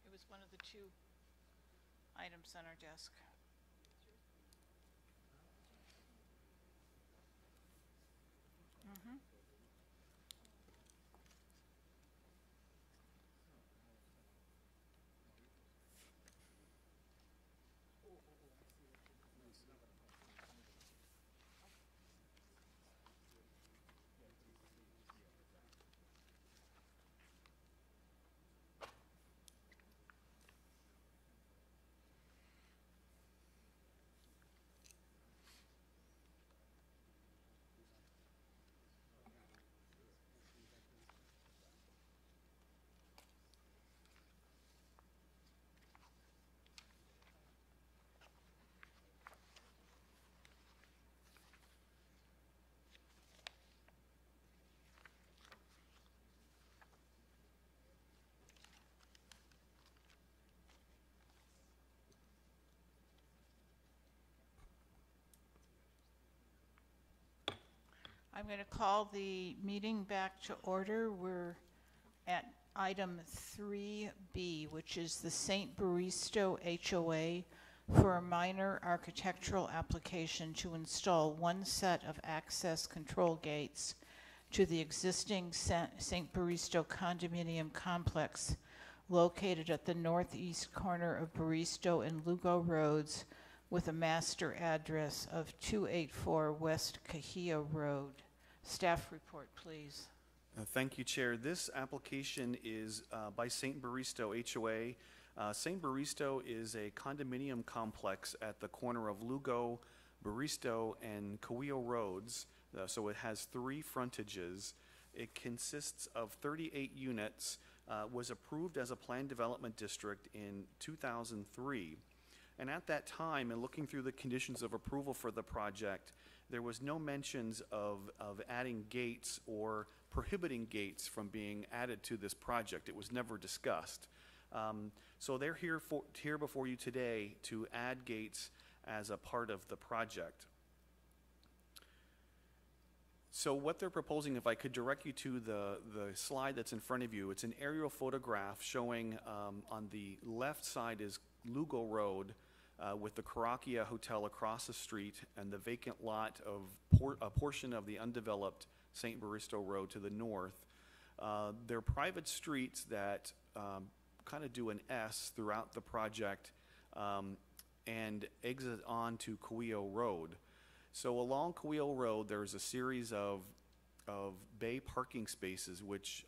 it was one of the two items on our desk. Mm-hmm. I'm going to call the meeting back to order. We're at item 3B, which is the St. Baristo HOA for a minor architectural application to install one set of access control gates to the existing St. Baristo condominium complex located at the northeast corner of Baristo and Lugo Roads with a master address of 284 West Cahia Road. Staff report, please. Thank you, Chair. This application is by St. Baristo HOA. St. Baristo is a condominium complex at the corner of Lugo, Baristo, and Cahia Roads. So it has 3 frontages. It consists of 38 units, was approved as a planned development district in 2003. And at that time, and looking through the conditions of approval for the project, there was no mentions of adding gates or prohibiting gates from being added to this project. It was never discussed. So they're here before you today to add gates as a part of the project. So what they're proposing, if I could direct you to the slide that's in front of you, it's an aerial photograph showing on the left side is Lugo Road, with the Karakia Hotel across the street and the vacant lot of a portion of the undeveloped St. Baristo Road to the north. They're private streets that kind of do an S throughout the project and exit onto Cahia Road. So along Cahia Road, there's a series of bay parking spaces, which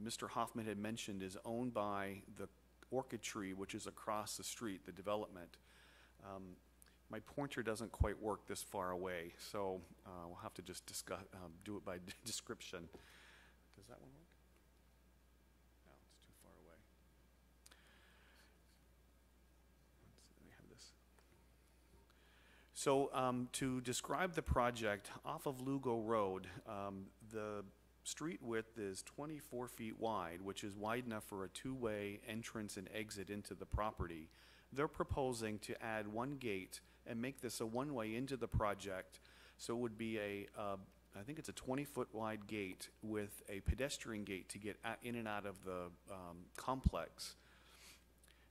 Mr. Hoffman had mentioned is owned by the Orchid Tree, which is across the street, the development. My pointer doesn't quite work this far away, so we'll have to just do it by description. Does that one work? No, it's too far away. Let me have this. So to describe the project, off of Lugo Road, the street width is 24 feet wide, which is wide enough for a 2-way entrance and exit into the property. They're proposing to add 1 gate and make this a 1-way into the project. So it would be I think it's a 20-foot wide gate with a pedestrian gate to get in and out of the complex.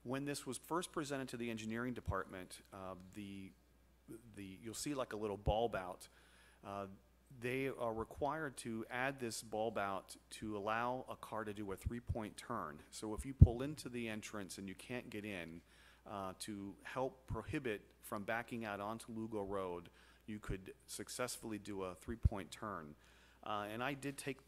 When this was first presented to the engineering department, you'll see like a little bulb out. They are required to add this bulb out to allow a car to do a 3-point turn. So if you pull into the entrance and you can't get in, to help prohibit from backing out onto Lugo Road, you could successfully do a 3-point turn. And I did take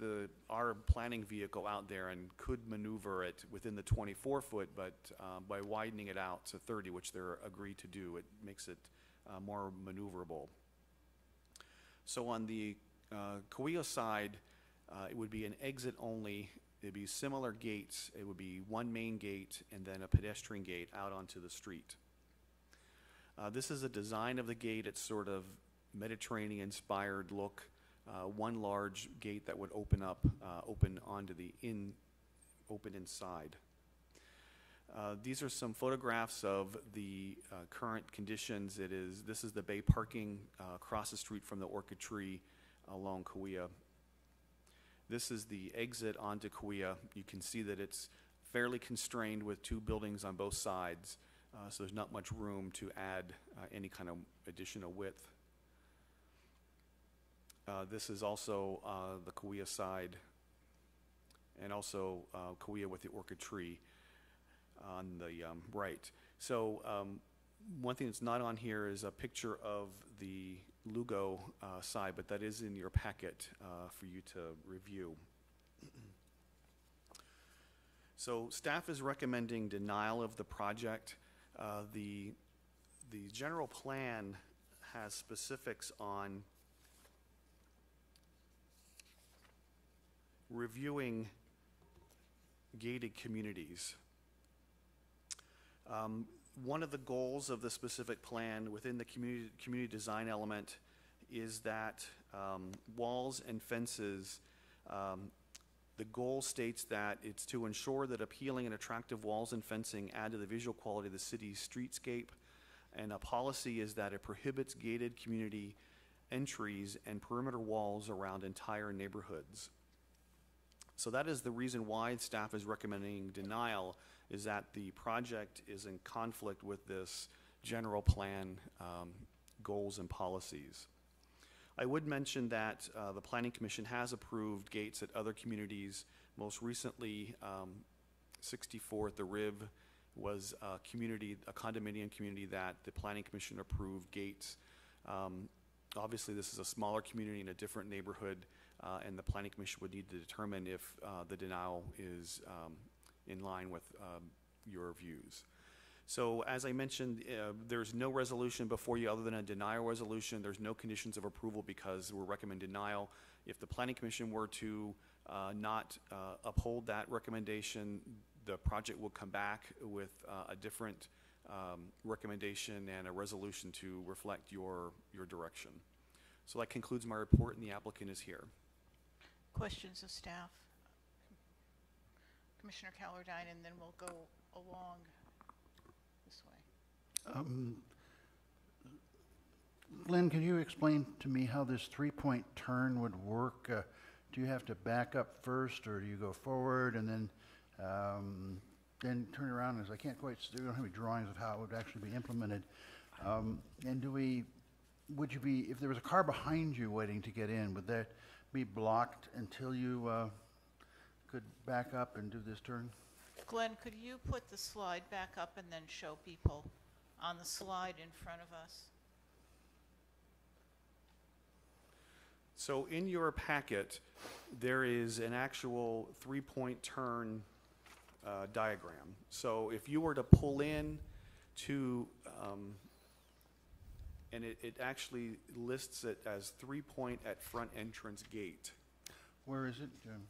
our planning vehicle out there and could maneuver it within the 24-foot, but by widening it out to 30, which they're agreed to do, it makes it more maneuverable. So on the Cahia side, it would be an exit only. It'd be similar gates. It would be 1 main gate and then a pedestrian gate out onto the street. This is a design of the gate. It's sort of Mediterranean-inspired look. 1 large gate that would open onto the open inside. These are some photographs of the current conditions. This is the bay parking across the street from the Orchid Tree along Cahia. This is the exit onto Cahia. You can see that it's fairly constrained with two buildings on both sides, so there's not much room to add any kind of additional width. This is also the Kauai side, and also Kauai with the orchid tree on the right. So one thing that's not on here is a picture of the Lugo side, but that is in your packet for you to review. So staff is recommending denial of the project. The general plan has specifics on reviewing gated communities. One of the goals of the specific plan within the community design element is that walls and fences, the goal states that it's to ensure that appealing and attractive walls and fencing add to the visual quality of the city's streetscape, and a policy is that it prohibits gated community entries and perimeter walls around entire neighborhoods. So that is the reason why staff is recommending denial, is that the project is in conflict with this general plan goals and policies. I would mention that the Planning Commission has approved gates at other communities. Most recently, 64th, the Riv, was a condominium community that the Planning Commission approved gates. Obviously, this is a smaller community in a different neighborhood, and the Planning Commission would need to determine if the denial is in line with your views. So as I mentioned, there's no resolution before you other than a denial resolution. There's no conditions of approval because we're recommending denial. If the Planning Commission were to not uphold that recommendation, the project will come back with a different recommendation and a resolution to reflect your direction. So that concludes my report, and the applicant is here. Questions of staff? Commissioner Callardine, and then we'll go along this way. Glenn, can you explain to me how this three-point turn would work? Do you have to back up first, or do you go forward and then turn around? As I can't quite, we don't have any drawings of how it would actually be implemented. And would you be, if there was a car behind you waiting to get in, would that be blocked until you could back up and do this turn? Glenn, could you put the slide back up and then show people on the slide in front of us? So in your packet, there is an actual three-point turn diagram. So if you were to pull in to, and it actually lists it as 3-point at front entrance gate. Where is it, Jim?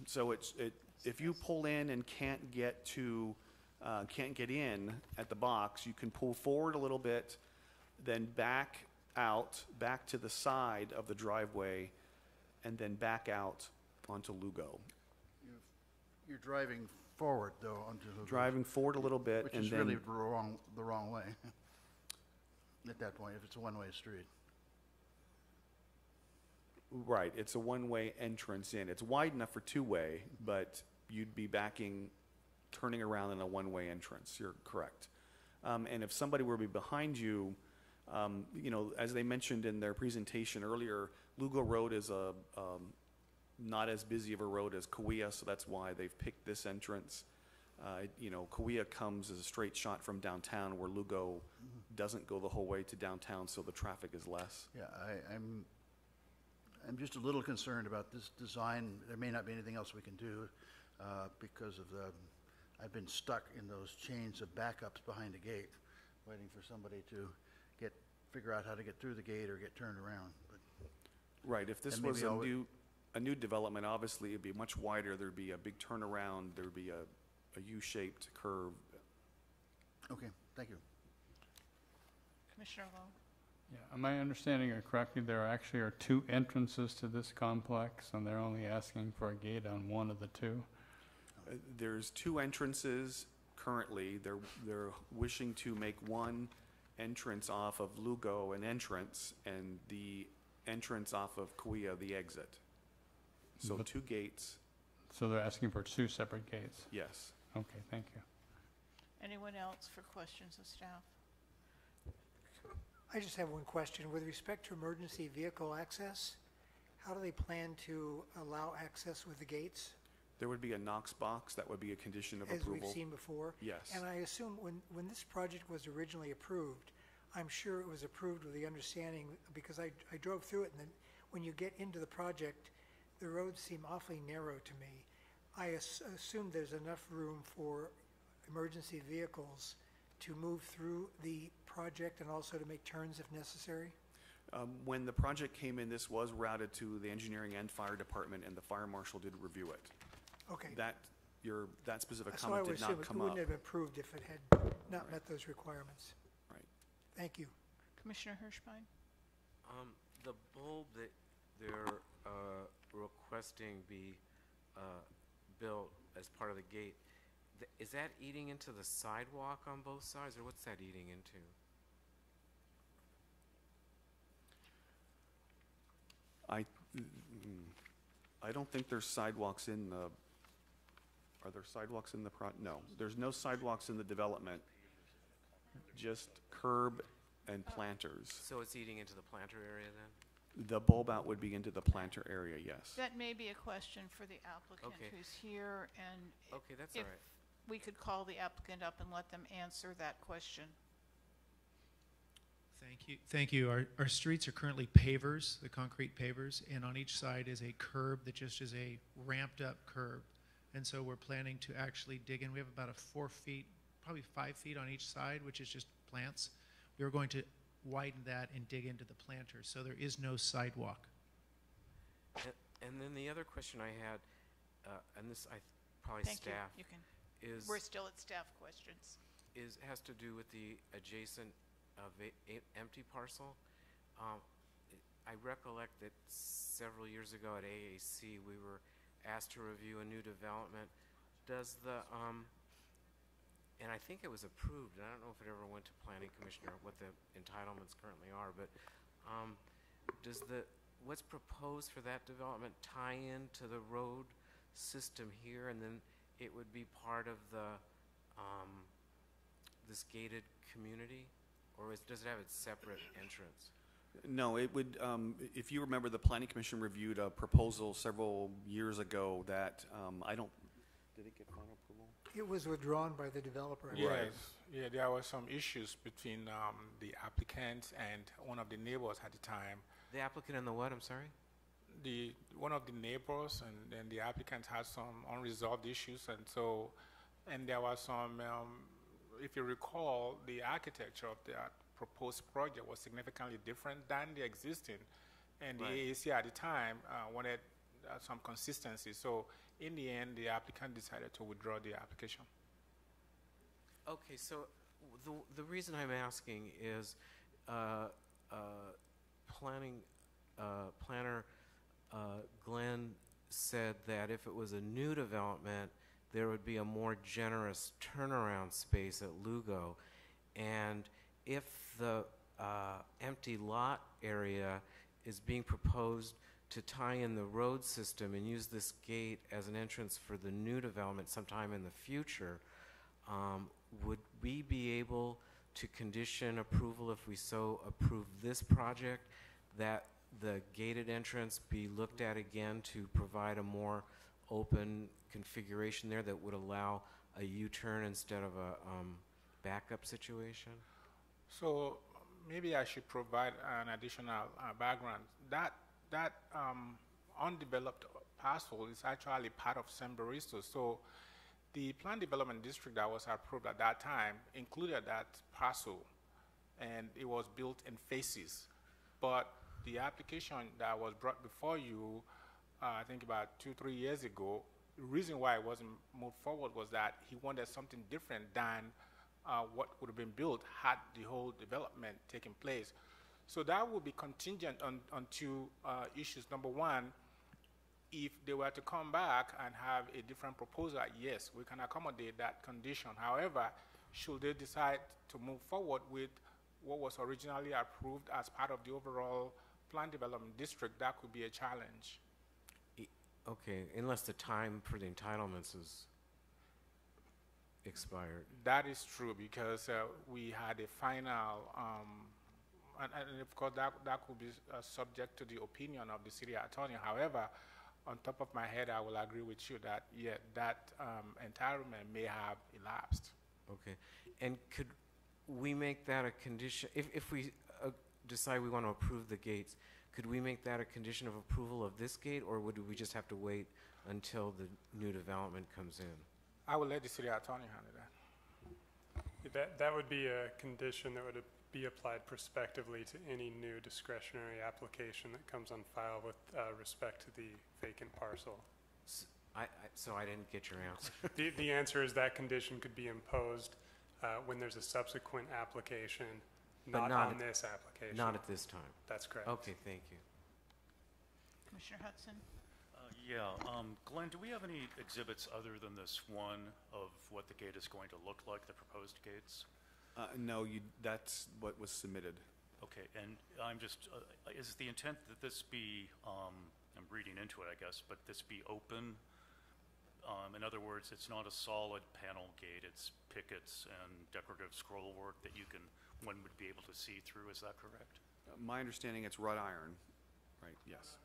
So if you pull in and can't get in at the box, you can pull forward a little bit, then back to the side of the driveway, and then back out onto Lugo. You're driving forward, though, onto Lugo. Driving forward a little bit, which and is then really the wrong way at that point, if it's a one-way street. Right, it's a one-way entrance in. It's wide enough for two-way, but you'd be turning around in a one-way entrance. You're correct. And if somebody were to be behind you, as they mentioned in their presentation earlier, Lugo Road is not as busy of a road as Kauai, so that's why they've picked this entrance. Kauai comes as a straight shot from downtown, where Lugo doesn't go the whole way to downtown, so the traffic is less. Yeah, I'm just a little concerned about this design. There may not be anything else we can do because of I've been stuck in those chains of backups behind the gate, waiting for somebody to figure out how to get through the gate or get turned around. But right, if this was a new development, obviously it'd be much wider. There'd be a big turnaround. There'd be a U-shaped curve. Okay, thank you. Commissioner Lowe? Yeah, am I understanding it correctly? There actually are two entrances to this complex, and they're only asking for a gate on one of the two? There's two entrances currently. They're wishing to make one entrance off of Lugo an entrance, and the entrance off of Kauai the exit. So two gates. So they're asking for 2 separate gates? Yes. Okay, thank you. Anyone else for questions of staff? I just have one question. With respect to emergency vehicle access, how do they plan to allow access with the gates? There would be a Knox box that would be a condition of As approval. we've seen before? Yes. And I assume when this project was originally approved, I'm sure it was approved with the understanding, because I drove through it, and then when you get into the project, the roads seem awfully narrow to me. I assume there's enough room for emergency vehicles to move through the project and also to make turns if necessary? When the project came in, this was routed to the engineering and fire department, and the fire marshal did review it. Okay. That specific So I comment would did assume not it come up. wouldn't have been approved if it had not met those requirements. Right. Thank you. Commissioner Hirschbein? The bulb that they're requesting be built as part of the gate, is that eating into the sidewalk on both sides, or what's that eating into? I don't think there's sidewalks in the, are there sidewalks in the no, there's no sidewalks in the development, just curb and planters. So it's eating into the planter area then? The bulb out would be into the planter area, yes. That may be a question for the applicant Okay. who's here, and Okay, that's if all right. we could call the applicant up and let them answer that question. Thank you. Thank you. Our streets are currently pavers, the concrete pavers, and on each side is a curb that just is a ramped up curb. And so we're planning to actually dig in. We have about a 4 feet, probably 5 feet on each side, which is just plants. We are going to widen that and dig into the planters, so there is no sidewalk. And then the other question I had, and this probably Thank staff, you. You can. is We're still at staff questions. has to do with the adjacent empty parcel. I recollect that several years ago at AAC, we were asked to review a new development. Does the, and I think it was approved, and I don't know if it ever went to Planning Commission or what the entitlements currently are, but does what's proposed for that development tie into the road system here, and then it would be part of the, this gated community? Or does it have its separate entrance? No, it would, if you remember, the Planning Commission reviewed a proposal several years ago that, did it get final approval? It was withdrawn by the developer. Yes, yeah, there were some issues between the applicant and one of the neighbors at the time. The applicant and the what, I'm sorry? One of the neighbors and then the applicant had some unresolved issues, and there was some, if you recall, the architecture of that proposed project was significantly different than the existing, and the AAC at the time wanted some consistency. So in the end, the applicant decided to withdraw the application. Okay, so the reason I'm asking is planner Glenn said that if it was a new development, there would be a more generous turnaround space at Lugo, and if the empty lot area is being proposed to tie in the road system and use this gate as an entrance for the new development sometime in the future, would we be able to condition approval, if we so approve this project, that the gated entrance be looked at again to provide a more open configuration there that would allow a U-turn instead of a backup situation? So maybe I should provide an additional background. That undeveloped parcel is actually part of San Baristo. So the planned development district that was approved at that time included that parcel, and it was built in phases. But the application that was brought before you, I think about 2-3 years ago, the reason why it wasn't moved forward was that he wanted something different than what would have been built had the whole development taken place. So that would be contingent on two issues. Number one, if they were to come back and have a different proposal, yes, we can accommodate that condition. However, should they decide to move forward with what was originally approved as part of the overall planned development district, that could be a challenge. Okay, unless the time for the entitlements is expired. That is true because we had a final, and of course that could be subject to the opinion of the city attorney. However, on top of my head, I will agree with you that that entitlement may have elapsed. Okay, and could we make that a condition, if we decide we want to approve the gates, could we make that a condition of approval of this gate, or would we just have to wait until the new development comes in? I will let the city attorney handle that. That would be a condition that would be applied prospectively to any new discretionary application that comes on file with respect to the vacant parcel. So I didn't get your answer. The answer is that condition could be imposed when there's a subsequent application, not on this application. Not at this time. That's correct. Okay, thank you. Commissioner Hudson? Glenn, do we have any exhibits other than this one of what the gate is going to look like, the proposed gates? No, that's what was submitted. Okay, and I'm just, is the intent that this be, I'm reading into it, I guess, but this be open? In other words, it's not a solid panel gate, it's pickets and decorative scroll work that one would be able to see through, is that correct? My understanding, it's wrought iron, right, yes.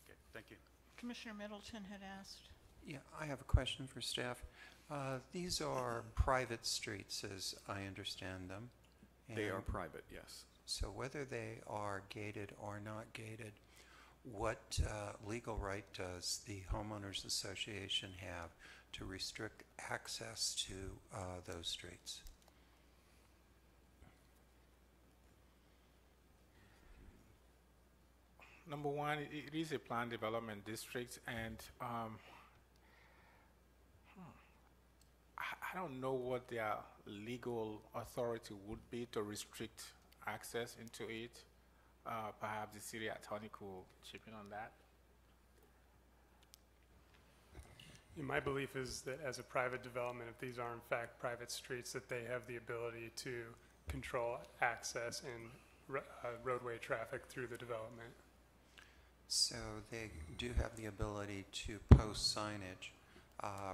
Okay, thank you. Commissioner Middleton had asked. Yeah, I have a question for staff. These are private streets, as I understand them. They are private, yes. So whether they are gated or not gated, what legal right does the homeowners association have to restrict access to those streets? Number one, it is a planned development district, and I don't know what their legal authority would be to restrict access into it. Perhaps the city attorney could chip in on that. My belief is that as a private development, if these are in fact private streets, that they have the ability to control access and roadway traffic through the development. So they do have the ability to post signage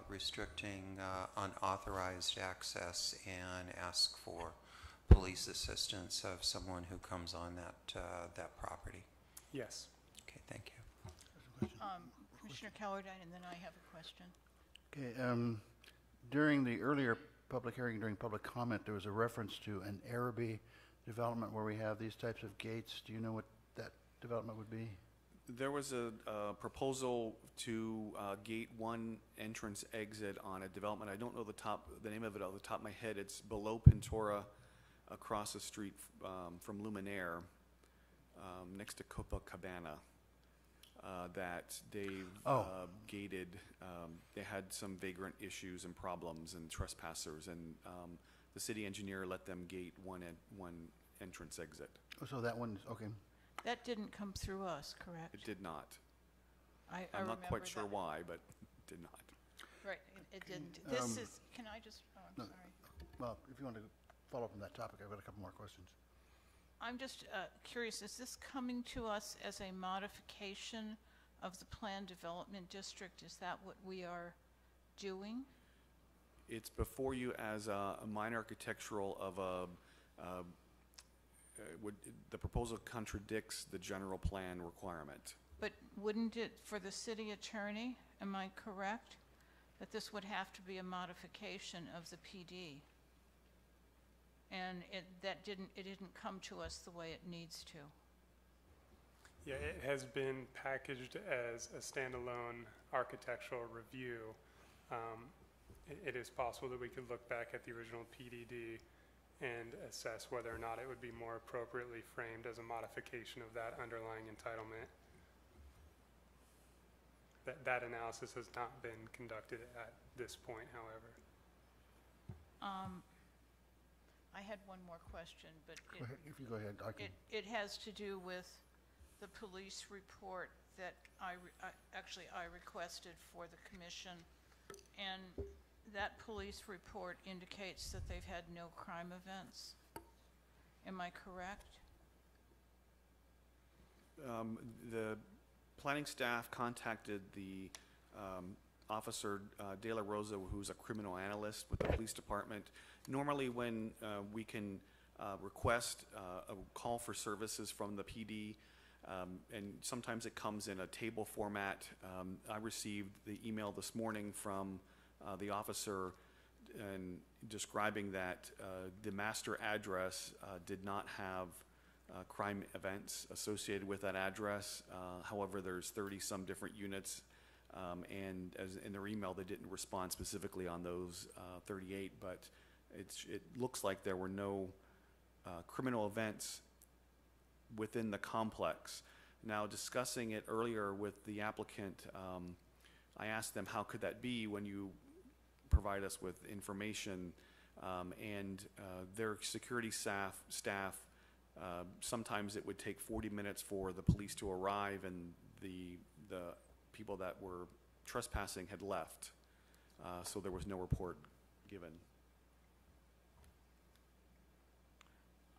restricting unauthorized access and ask for police assistance of someone who comes on that property? Yes. Okay, thank you. Commissioner Callardine, and then I have a question. Okay, during the earlier public hearing, during public comment, there was a reference to an Araby development where we have these types of gates. Do you know what that development would be? There was a proposal to gate one entrance exit on a development. I don't know the name of it off the top of my head. It's below Pintora, across the street from Luminaire, next to Copacabana. That they've gated. They had some vagrant issues and problems and trespassers, and the city engineer let them gate one entrance exit. Oh, so that one's okay. That didn't come through us, correct? It did not. I'm not quite sure why, but it did not. Right, it didn't. This is, can I just, oh, I'm sorry. Well, if you want to follow up on that topic, I've got a couple more questions. I'm just curious, is this coming to us as a modification of the planned development district? Is that what we are doing? It's before you as a minor architectural of the proposal contradicts the general plan requirement. But wouldn't it, for the city attorney, am I correct, that this would have to be a modification of the PD? And it didn't come to us the way it needs to. Yeah, it has been packaged as a standalone architectural review. It is possible that we could look back at the original PDD and assess whether or not it would be more appropriately framed as a modification of that underlying entitlement. That analysis has not been conducted at this point, however. I had one more question, but Go ahead. If you go ahead, I can. It has to do with the police report that I requested for the commission, and that police report indicates that they've had no crime events. Am I correct? planning staff contacted the Officer De La Rosa, who's a criminal analyst with the police department. Normally when we can request a call for services from the PD, and sometimes it comes in a table format. I received the email this morning from the officer and describing that the master address did not have crime events associated with that address. However, there's 30-some different units, and as in their email, they didn't respond specifically on those 38, but it looks like there were no criminal events within the complex. Now, discussing it earlier with the applicant, I asked them, how could that be when you provide us with information, and their security staff, sometimes it would take 40 minutes for the police to arrive, and the people that were trespassing had left, so there was no report given.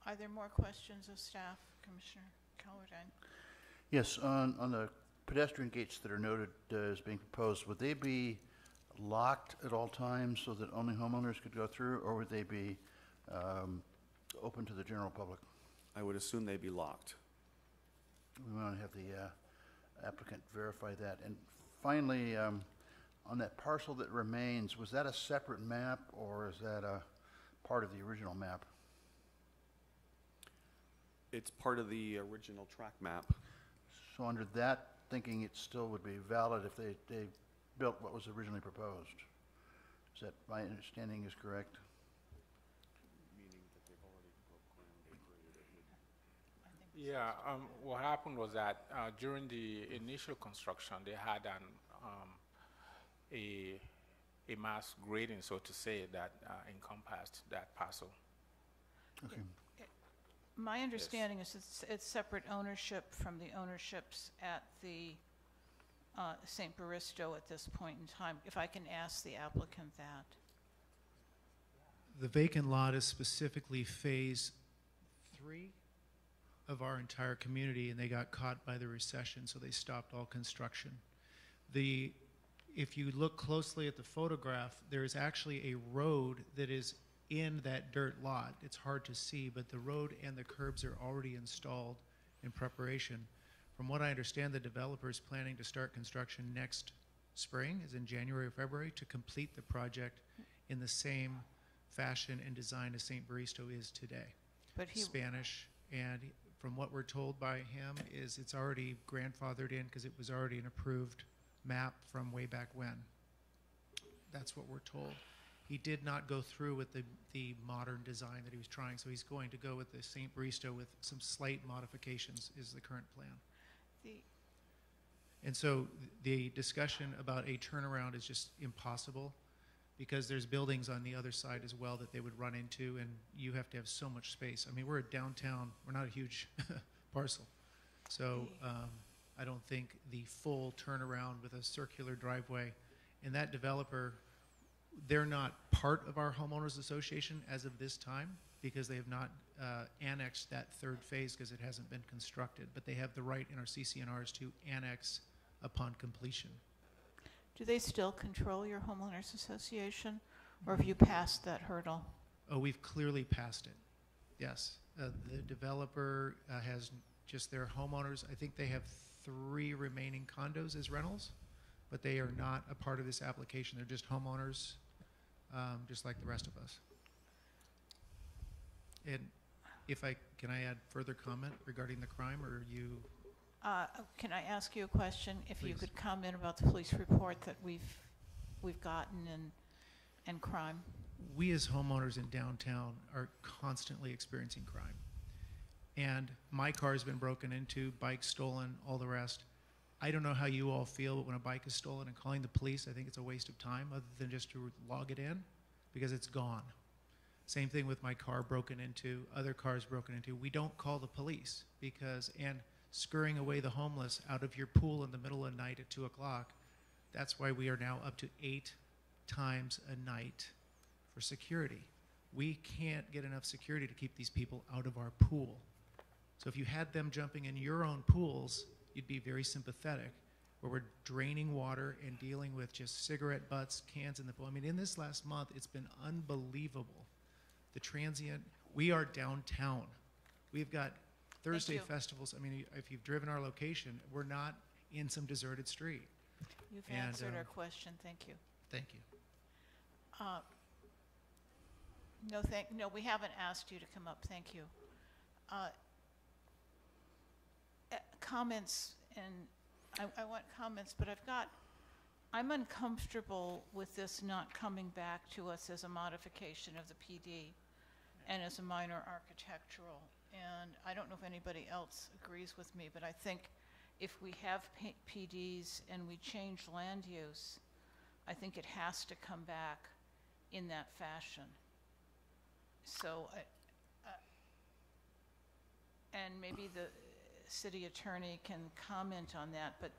Are there more questions of staff, Commissioner Calverdine? Yes, on the pedestrian gates that are noted as being proposed, would they be locked at all times so that only homeowners could go through, or would they be open to the general public? I would assume they'd be locked. We want to have the applicant verify that. And finally, on that parcel that remains, was that a separate map, or is that a part of the original map? It's part of the original track map. So under that thinking, it still would be valid if they built what was originally proposed. Is that my understanding is correct? Yeah, what happened was that during the initial construction, they had a mass grading, so to say, that encompassed that parcel. Okay. My understanding is it's separate ownership from the ownerships at the St. Baristo at this point in time, if I can ask the applicant that. The vacant lot is specifically phase 3 of our entire community, and they got caught by the recession, so they stopped all construction. If you look closely at the photograph, there is actually a road that is in that dirt lot. It's hard to see, but the road and the curbs are already installed in preparation. From what I understand, the developer is planning to start construction next spring, as in January or February, to complete the project in the same fashion and design as St. Baristo is today. But he Spanish, and from what we're told by him is it's already grandfathered in because it was already an approved map from way back when. That's what we're told. He did not go through with the modern design that he was trying, so he's going to go with the St. Baristo with some slight modifications is the current plan. And so the discussion about a turnaround is just impossible because there's buildings on the other side as well that they would run into, and you have to have so much space. I mean, we're a downtown, we're not a huge parcel. So I don't think the full turnaround with a circular driveway, and that developer, they're not part of our homeowners association as of this time because they have not annexed that third phase because it hasn't been constructed, but they have the right in our CCNRs to annex upon completion. Do they still control your homeowners association, or have you passed that hurdle? Oh, we've clearly passed it, yes. The developer has just their homeowners. I think they have 3 remaining condos as rentals, but they are not a part of this application. They're just homeowners, just like the rest of us. And can I add further comment regarding the crime, or you? Can I ask you a question? If you Please. could comment about the police report that we've gotten and crime. We as homeowners in downtown are constantly experiencing crime. And my car has been broken into, bikes stolen, all the rest. I don't know how you all feel, but when a bike is stolen and calling the police, I think it's a waste of time other than just to log it in because it's gone. Same thing with my car broken into, other cars broken into. We don't call the police and scurrying away the homeless out of your pool in the middle of the night at 2 o'clock, that's why we are now up to 8 times a night for security. We can't get enough security to keep these people out of our pool. So if you had them jumping in your own pools you'd be very sympathetic, where we're draining water and dealing with just cigarette butts, cans in the pool. I mean, in this last month, it's been unbelievable. The transient, we are downtown. We've got Thursday you. festivals. I mean, if you've driven our location, we're not in some deserted street. You've And, answered our question. Thank you. Thank you. No, we haven't asked you to come up. Thank you. Comments, and I want comments, but I'm uncomfortable with this not coming back to us as a modification of the PD and as a minor architectural. And I don't know if anybody else agrees with me, but I think if we have PDs and we change land use, I think it has to come back in that fashion. So, and maybe the city attorney can comment on that, but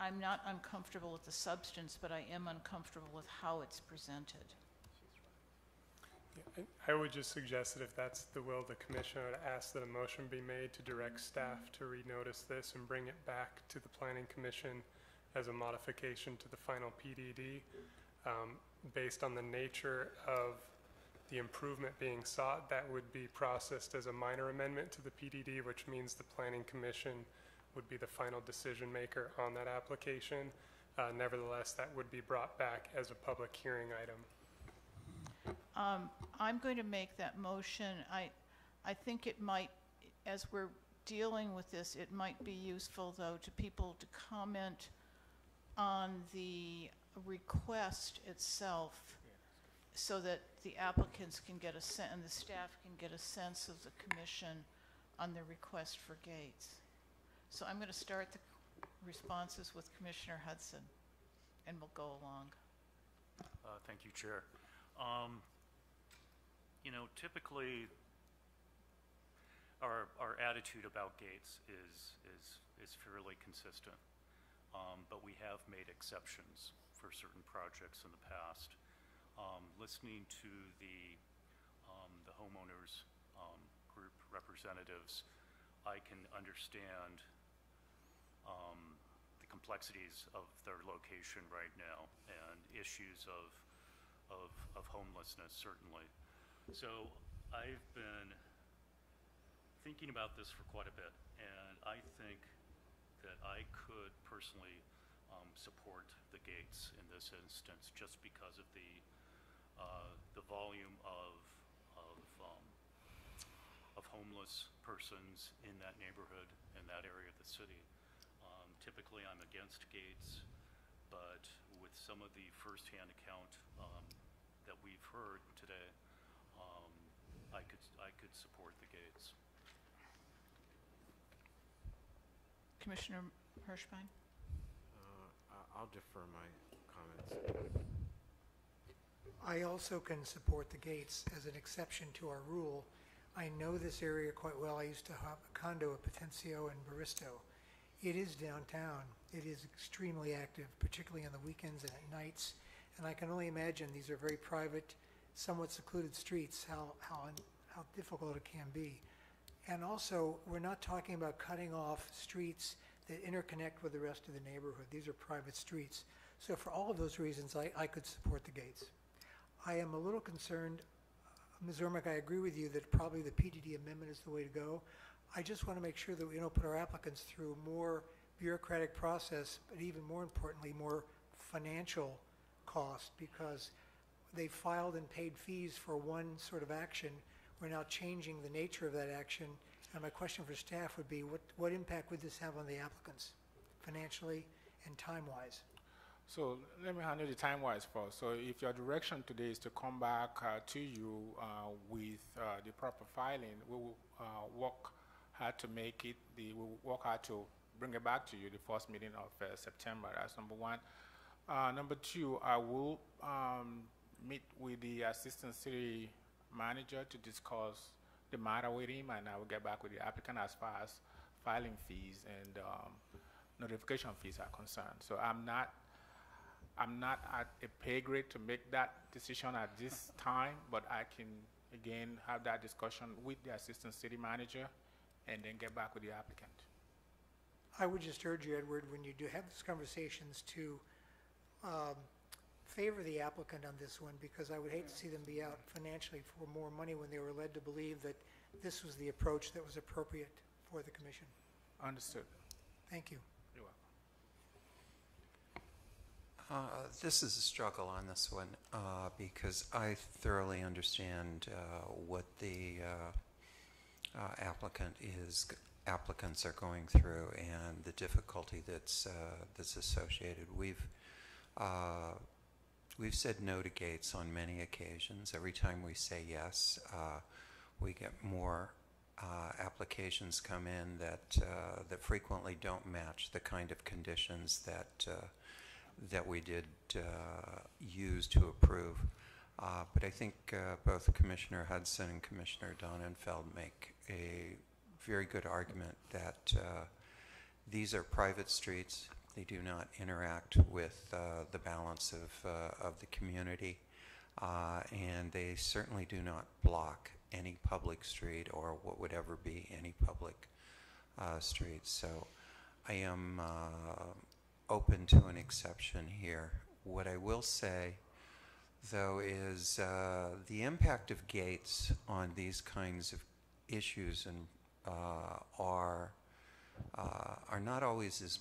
I'm not uncomfortable with the substance, but I am uncomfortable with how it's presented. Yeah, I would just suggest that if that's the will of the commission, I would ask that a motion be made to direct staff to renotice this and bring it back to the planning commission as a modification to the final PDD. Based on the nature of the improvement being sought, that would be processed as a minor amendment to the PDD, which means the planning commission would be the final decision maker on that application. Nevertheless, that would be brought back as a public hearing item. I'm going to make that motion. I think it might, as we're dealing with this, it might be useful, though, to people to comment on the request itself so that the applicants can get and the staff can get a sense of the commission on the request for gates. So I'm going to start the responses with Commissioner Hudson, and we'll go along. Thank you, Chair. You know, typically our attitude about gates is fairly consistent, but we have made exceptions for certain projects in the past. Listening to the homeowners group representatives, I can understand the complexities of their location right now and issues of homelessness, certainly. So I've been thinking about this for quite a bit, and I think that I could personally support the gates in this instance, just because of the volume of homeless persons in that neighborhood, in that area of the city. Typically, I'm against gates, but with some of the firsthand account that we've heard today, I could support the gates. Commissioner Hirschbein? I'll defer my comments. I also can support the gates as an exception to our rule. I know this area quite well. I used to have a condo at Potencio and Baristo. It is downtown. It is extremely active, particularly on the weekends and at nights. And I can only imagine these are very private, somewhat secluded streets, how difficult it can be. And also, we're not talking about cutting off streets that interconnect with the rest of the neighborhood. These are private streets. So for all of those reasons, I could support the gates. I am a little concerned, Ms. Ormick, I agree with you that probably the PDD amendment is the way to go. I just want to make sure that we don't put our applicants through more bureaucratic process, but even more importantly, more financial cost, because they filed and paid fees for one sort of action. We're now changing the nature of that action. And my question for staff would be, what impact would this have on the applicants, financially and time-wise? So let me handle the time-wise first. So if your direction today is to come back to you with the proper filing, we will work hard to make it. We'll work hard to bring it back to you the first meeting of September. That's number one. Number two, I will meet with the assistant city manager to discuss the matter with him, and I will get back with the applicant as far as filing fees and notification fees are concerned. So I'm not at a pay grade to make that decision at this time, but I can again have that discussion with the assistant city manager and then get back with the applicant. I would just urge you, Edward, when you do have these conversations, to favor the applicant on this one, because I would hate to see them be out financially for more money when they were led to believe that this was the approach that was appropriate for the commission. Understood. Thank you. You're welcome. This is a struggle on this one because I thoroughly understand what the applicants are going through and the difficulty that's associated. We've said no to gates on many occasions. Every time we say yes, we get more applications come in that frequently don't match the kind of conditions that we did use to approve. But I think both Commissioner Hudson and Commissioner Donenfeld make a very good argument that these are private streets. They do not interact with the balance of the community, and they certainly do not block any public street or what would ever be any public street. So I am open to an exception here. What I will say, though, is the impact of gates on these kinds of issues and are not always as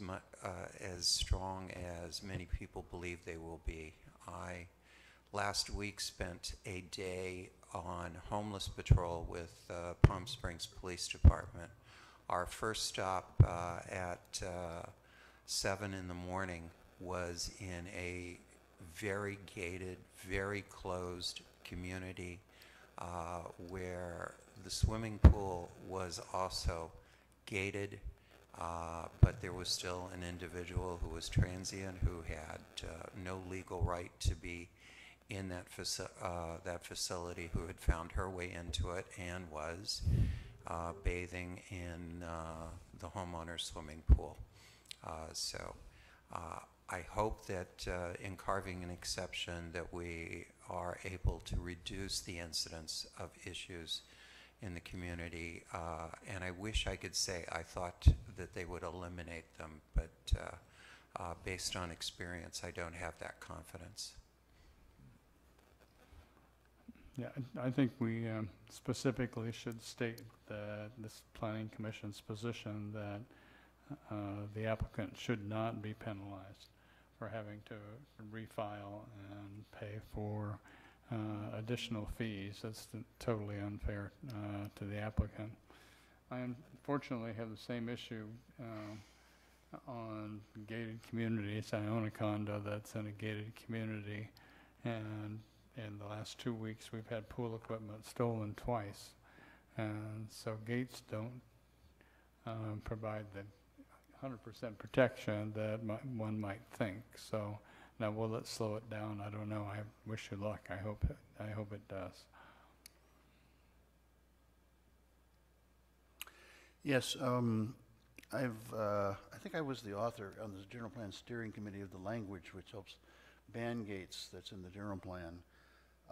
strong as many people believe they will be. I last week spent a day on homeless patrol with Palm Springs Police Department. Our first stop at 7 in the morning was in a very gated, very closed community where the swimming pool was also gated, but there was still an individual who was transient who had no legal right to be in that facility, who had found her way into it and was bathing in the homeowner's swimming pool. So I hope that in carving an exception that we are able to reduce the incidence of issues in the community, and I wish I could say I thought that they would eliminate them, but based on experience, I don't have that confidence. Yeah, I think we specifically should state that this Planning Commission's position that the applicant should not be penalized for having to refile and pay for additional fees. That's totally unfair to the applicant. I unfortunately have the same issue on gated communities. I own a condo that's in a gated community, and in the last 2 weeks we've had pool equipment stolen twice, and so gates don't provide the 100% protection that one might think. So now, will it slow it down? I don't know. I wish you luck. I hope it does. Yes, I think I was the author on the General Plan Steering Committee of the language which helps ban gates that's in the general plan.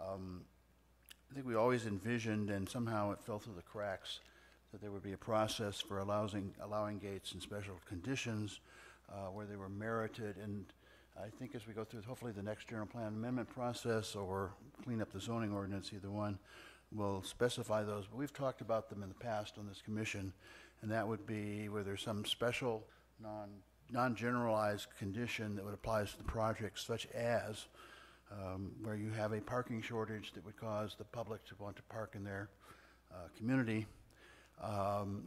I think we always envisioned, and somehow it fell through the cracks, that there would be a process for allowing gates in special conditions where they were merited. And I think as we go through hopefully the next general plan amendment process or clean up the zoning ordinance, either one, will specify those. But we've talked about them in the past on this commission, and that would be where there's some special non-generalized condition that would apply to the project, such as where you have a parking shortage that would cause the public to want to park in their community.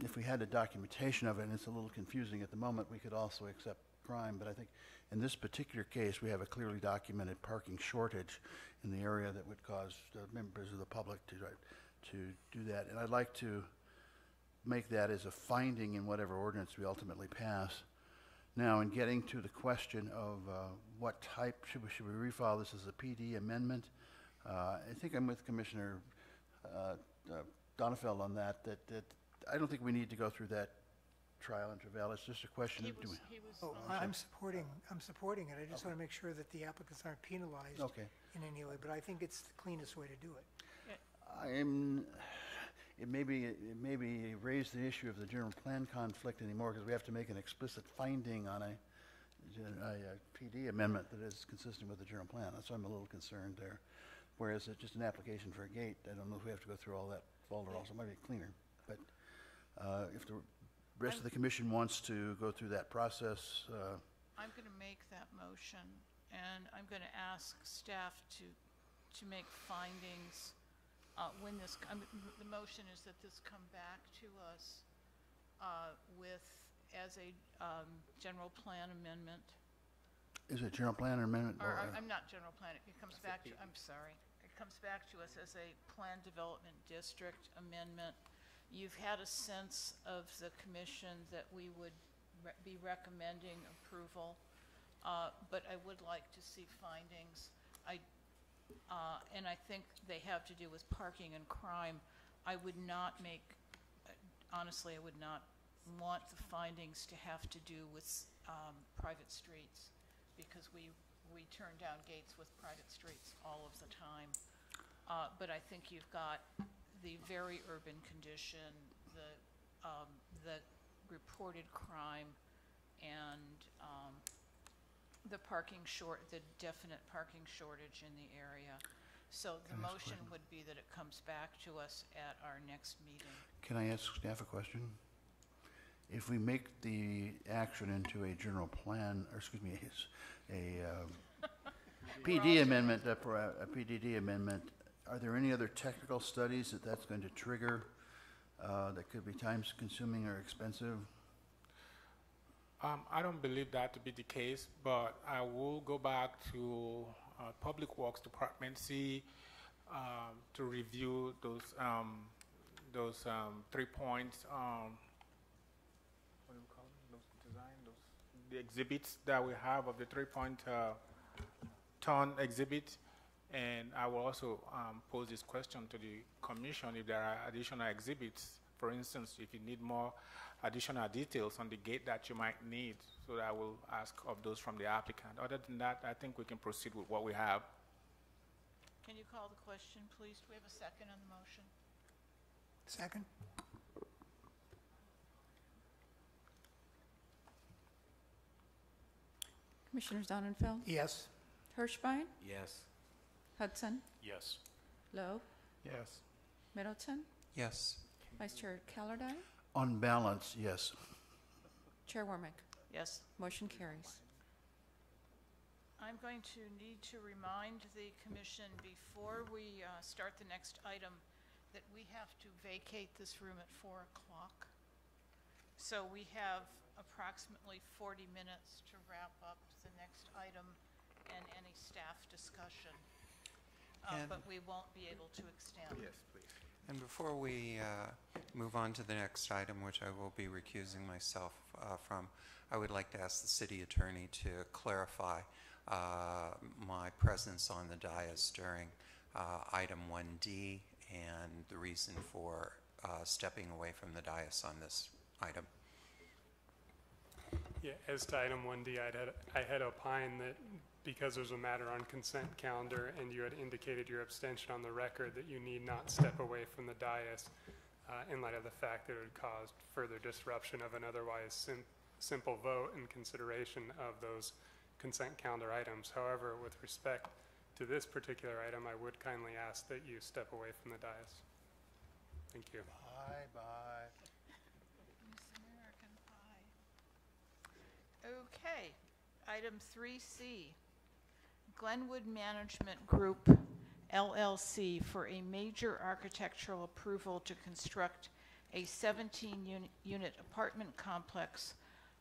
If we had the documentation of it, and it's a little confusing at the moment, we could also accept crime, but I think in this particular case we have a clearly documented parking shortage in the area that would cause members of the public to do that. And I'd like to make that as a finding in whatever ordinance we ultimately pass. Now, in getting to the question of what type, should we refile this as a PD amendment? I think I'm with Commissioner Donenfeld on that I don't think we need to go through that trial and travail. It's just a question of doing. I'm supporting it. I just want to make sure that the applicants aren't penalized in any way, but I think it's the cleanest way to do it. it maybe raise the issue of the general plan conflict anymore, because we have to make an explicit finding on a PD amendment that is consistent with the general plan. That's why I'm a little concerned there. Whereas it's just an application for a gate, I don't know if we have to go through all that folder also. It might be cleaner. But if the rest of the commission wants to go through that process, I'm going to make that motion, and I'm going to ask staff to make findings when this, the motion is that this come back to us as a general plan amendment. is it general plan or amendment? Or, I'm not general plan, it comes back to, I'm sorry. It comes back to us as a plan development district amendment. You've had a sense of the commission that we would be recommending approval, but I would like to see findings. And I think they have to do with parking and crime. I would not make, honestly, I would not want the findings to have to do with private streets, because we turn down gates with private streets all of the time. But I think you've got the very urban condition, the reported crime, and the definite parking shortage in the area. So the motion would be that it comes back to us at our next meeting. Can I ask staff a question? If we make the action into a general plan, or excuse me, a PD amendment, a PDD amendment, are there any other technical studies that's going to trigger that could be time-consuming or expensive? I don't believe that to be the case, but I will go back to Public Works Department, see to review those 3 points. What do we call them? Those design, the exhibits that we have of the 3-point ton exhibit, and I will also pose this question to the commission if there are additional exhibits. For instance, if you need more additional details on the gate that you might need, so that I will ask of those from the applicant. Other than that, I think we can proceed with what we have. Can you call the question, please? Do we have a second on the motion? Second? Commissioners Donenfeld? Yes. Hirschbein? Yes. Hudson? Yes. Loeb? Yes. Middleton? Yes. Vice Chair Callardine? On balance, yes. Chair Warmick? Yes. Motion carries. I'm going to need to remind the commission before we start the next item that we have to vacate this room at 4 o'clock. So we have approximately 40 minutes to wrap up the next item and any staff discussion. But we won't be able to extend. Yes, please. And before we move on to the next item, which I will be recusing myself from, I would like to ask the city attorney to clarify my presence on the dais during item 1D and the reason for stepping away from the dais on this item. Yeah, as to item 1D, I had opined that because there's a matter on consent calendar and you had indicated your abstention on the record, that you need not step away from the dais in light of the fact that it would cause further disruption of an otherwise simple vote and consideration of those consent calendar items. However, with respect to this particular item, I would kindly ask that you step away from the dais. Thank you. Bye-bye. Miss American Pie. Okay, item 3C. Glenwood Management Group, LLC, for a major architectural approval to construct a 17-unit apartment complex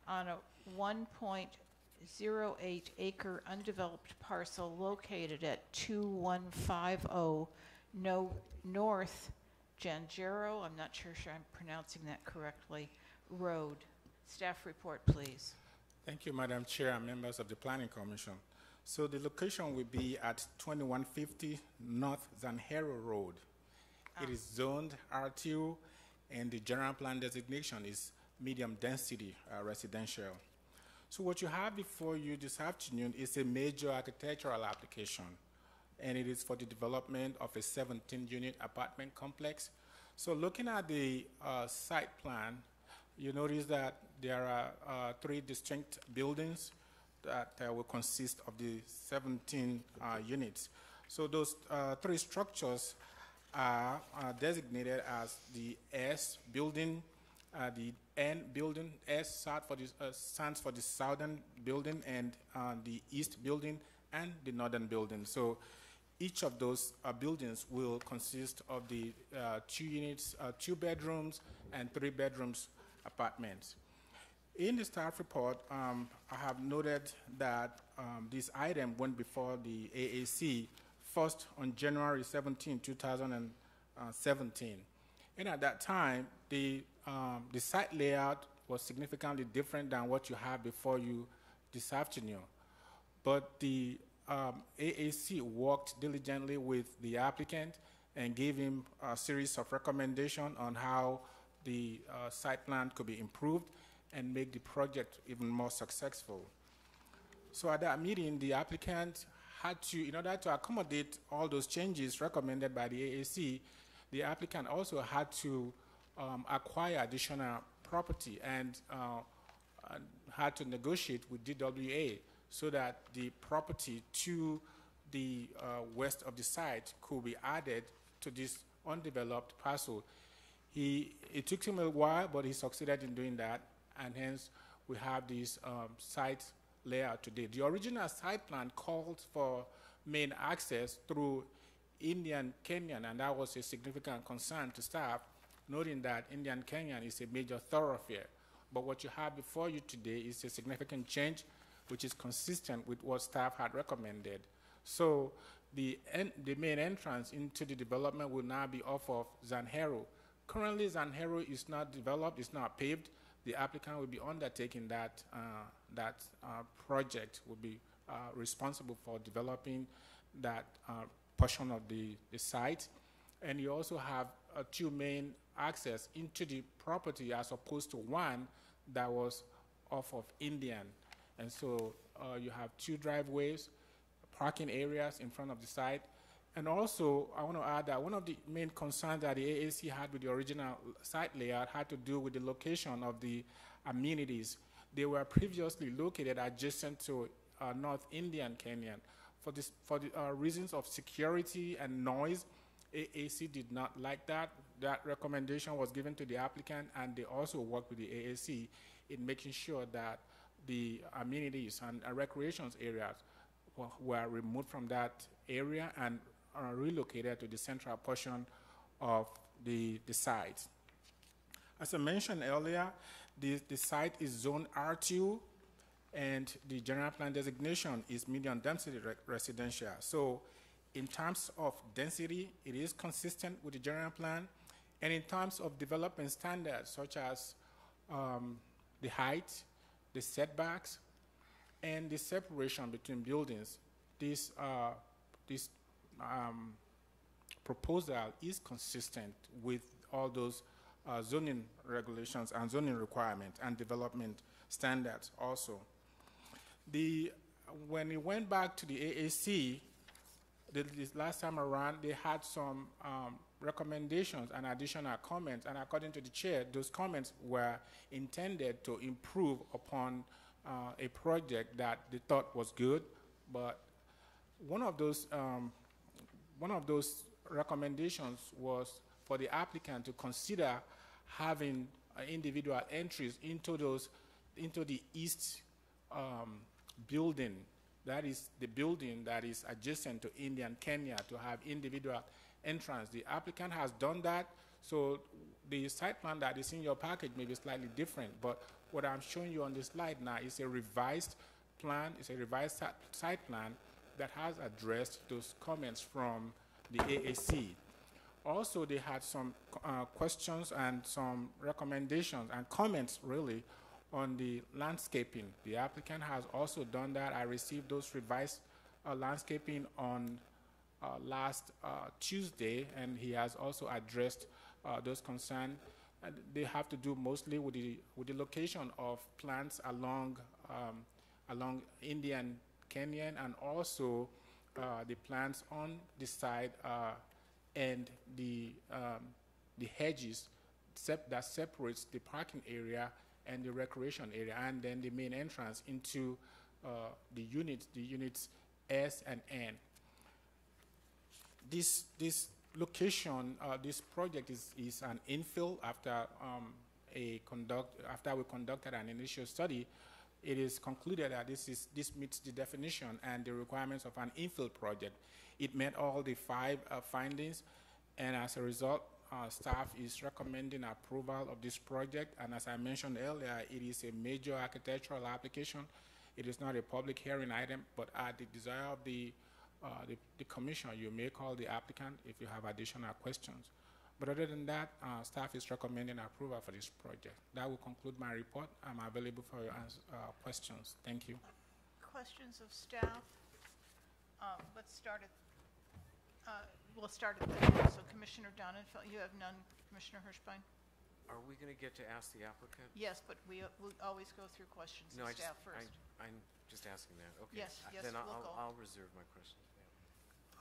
on a 1.08-acre undeveloped parcel located at 2150 North Janjero, I'm not sure I'm pronouncing that correctly, Road. Staff report, please. Thank you, Madam Chair and members of the Planning Commission. So the location will be at 2150 North Zanjero Road. It is zoned R2, and the general plan designation is medium density residential. So what you have before you this afternoon is a major architectural application, and it is for the development of a 17-unit apartment complex So looking at the site plan, you notice that there are 3 distinct buildings that will consist of the 17 units. So those 3 structures are designated as the S building, the N building. S stands for the southern building, and the east building and the northern building. So each of those buildings will consist of the 2 units, 2 bedrooms and 3 bedrooms apartments. In the staff report, I have noted that this item went before the AAC first on January 17, 2017. And at that time, the site layout was significantly different than what you have before you this afternoon. But the AAC worked diligently with the applicant and gave him a series of recommendations on how the site plan could be improved and make the project even more successful. So at that meeting, the applicant had to, in order to accommodate all those changes recommended by the AAC, the applicant also had to acquire additional property and had to negotiate with DWA so that the property to the west of the site could be added to this undeveloped parcel. It took him a while, but he succeeded in doing that, and hence we have this site layout today. The original site plan called for main access through Indian Canyon, and that was a significant concern to staff, noting that Indian Canyon is a major thoroughfare. But what you have before you today is a significant change, which is consistent with what staff had recommended. So the main entrance into the development will now be off of Zanjero. Currently, Zanjero is not developed, it's not paved. The applicant will be undertaking that project, will be responsible for developing that portion of the site. And you also have 2 main access into the property as opposed to 1 that was off of Indian. And so you have 2 driveways, parking areas in front of the site. And also, I want to add that one of the main concerns that the AAC had with the original site layout had to do with the location of the amenities. They were previously located adjacent to North Indian Canyon. For the reasons of security and noise, AAC did not like that. That recommendation was given to the applicant, and they also worked with the AAC in making sure that the amenities and recreation areas were removed from that area and relocated to the central portion of the site. As I mentioned earlier, the site is zone R2, and the general plan designation is medium density residential. So in terms of density, it is consistent with the general plan, and in terms of development standards, such as the height, the setbacks, and the separation between buildings, this proposal is consistent with all those zoning regulations and zoning requirements and development standards also. When it went back to the AAC, this last time around, they had some recommendations and additional comments, and according to the chair, those comments were intended to improve upon a project that they thought was good, but one of those recommendations was for the applicant to consider having individual entries into the east building. That is the building that is adjacent to Indian Kenya, to have individual entrance. The applicant has done that, so the site plan that is in your package may be slightly different, but what I'm showing you on this slide now is a revised plan, it's a revised site plan that has addressed those comments from the AAC. Also, they had some questions and some recommendations and comments, really, on the landscaping. The applicant has also done that. I received those revised landscaping on last Tuesday, and he has also addressed those concerns. And they have to do mostly with the location of plants along Indian Canyon, and also the plants on the side and the the hedges that separates the parking area and the recreation area, and then the main entrance into the units S and N. This location, this project is an infill after after we conducted an initial study. It is concluded that this meets the definition and the requirements of an infill project. It met all the 5 findings, and as a result, staff is recommending approval of this project. And as I mentioned earlier, it is a major architectural application. It is not a public hearing item, but at the desire of the commission, you may call the applicant if you have additional questions. But other than that, staff is recommending approval for this project. That will conclude my report. I'm available for your questions. Thank you. Questions of staff? Let's start at, we'll start at the end. So Commissioner Donenfeld, you have none. Commissioner Hirschbein? Are we going to get to ask the applicant? Yes, but we'll always go through questions of staff first. I'm just asking that. Okay. Yes, yes, Then we'll go. I'll reserve my questions.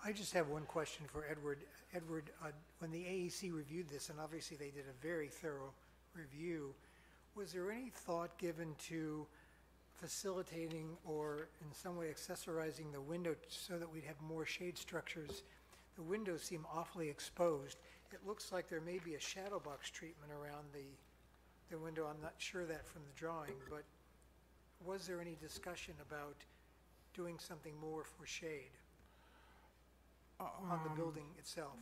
I just have one question for Edward. Edward, when the AEC reviewed this, and obviously they did a very thorough review, was there any thought given to facilitating or in some way accessorizing the window so that we'd have more shade structures? The windows seem awfully exposed. It looks like there may be a shadow box treatment around the window. I'm not sure that from the drawing, but was there any discussion about doing something more for shade on the building itself?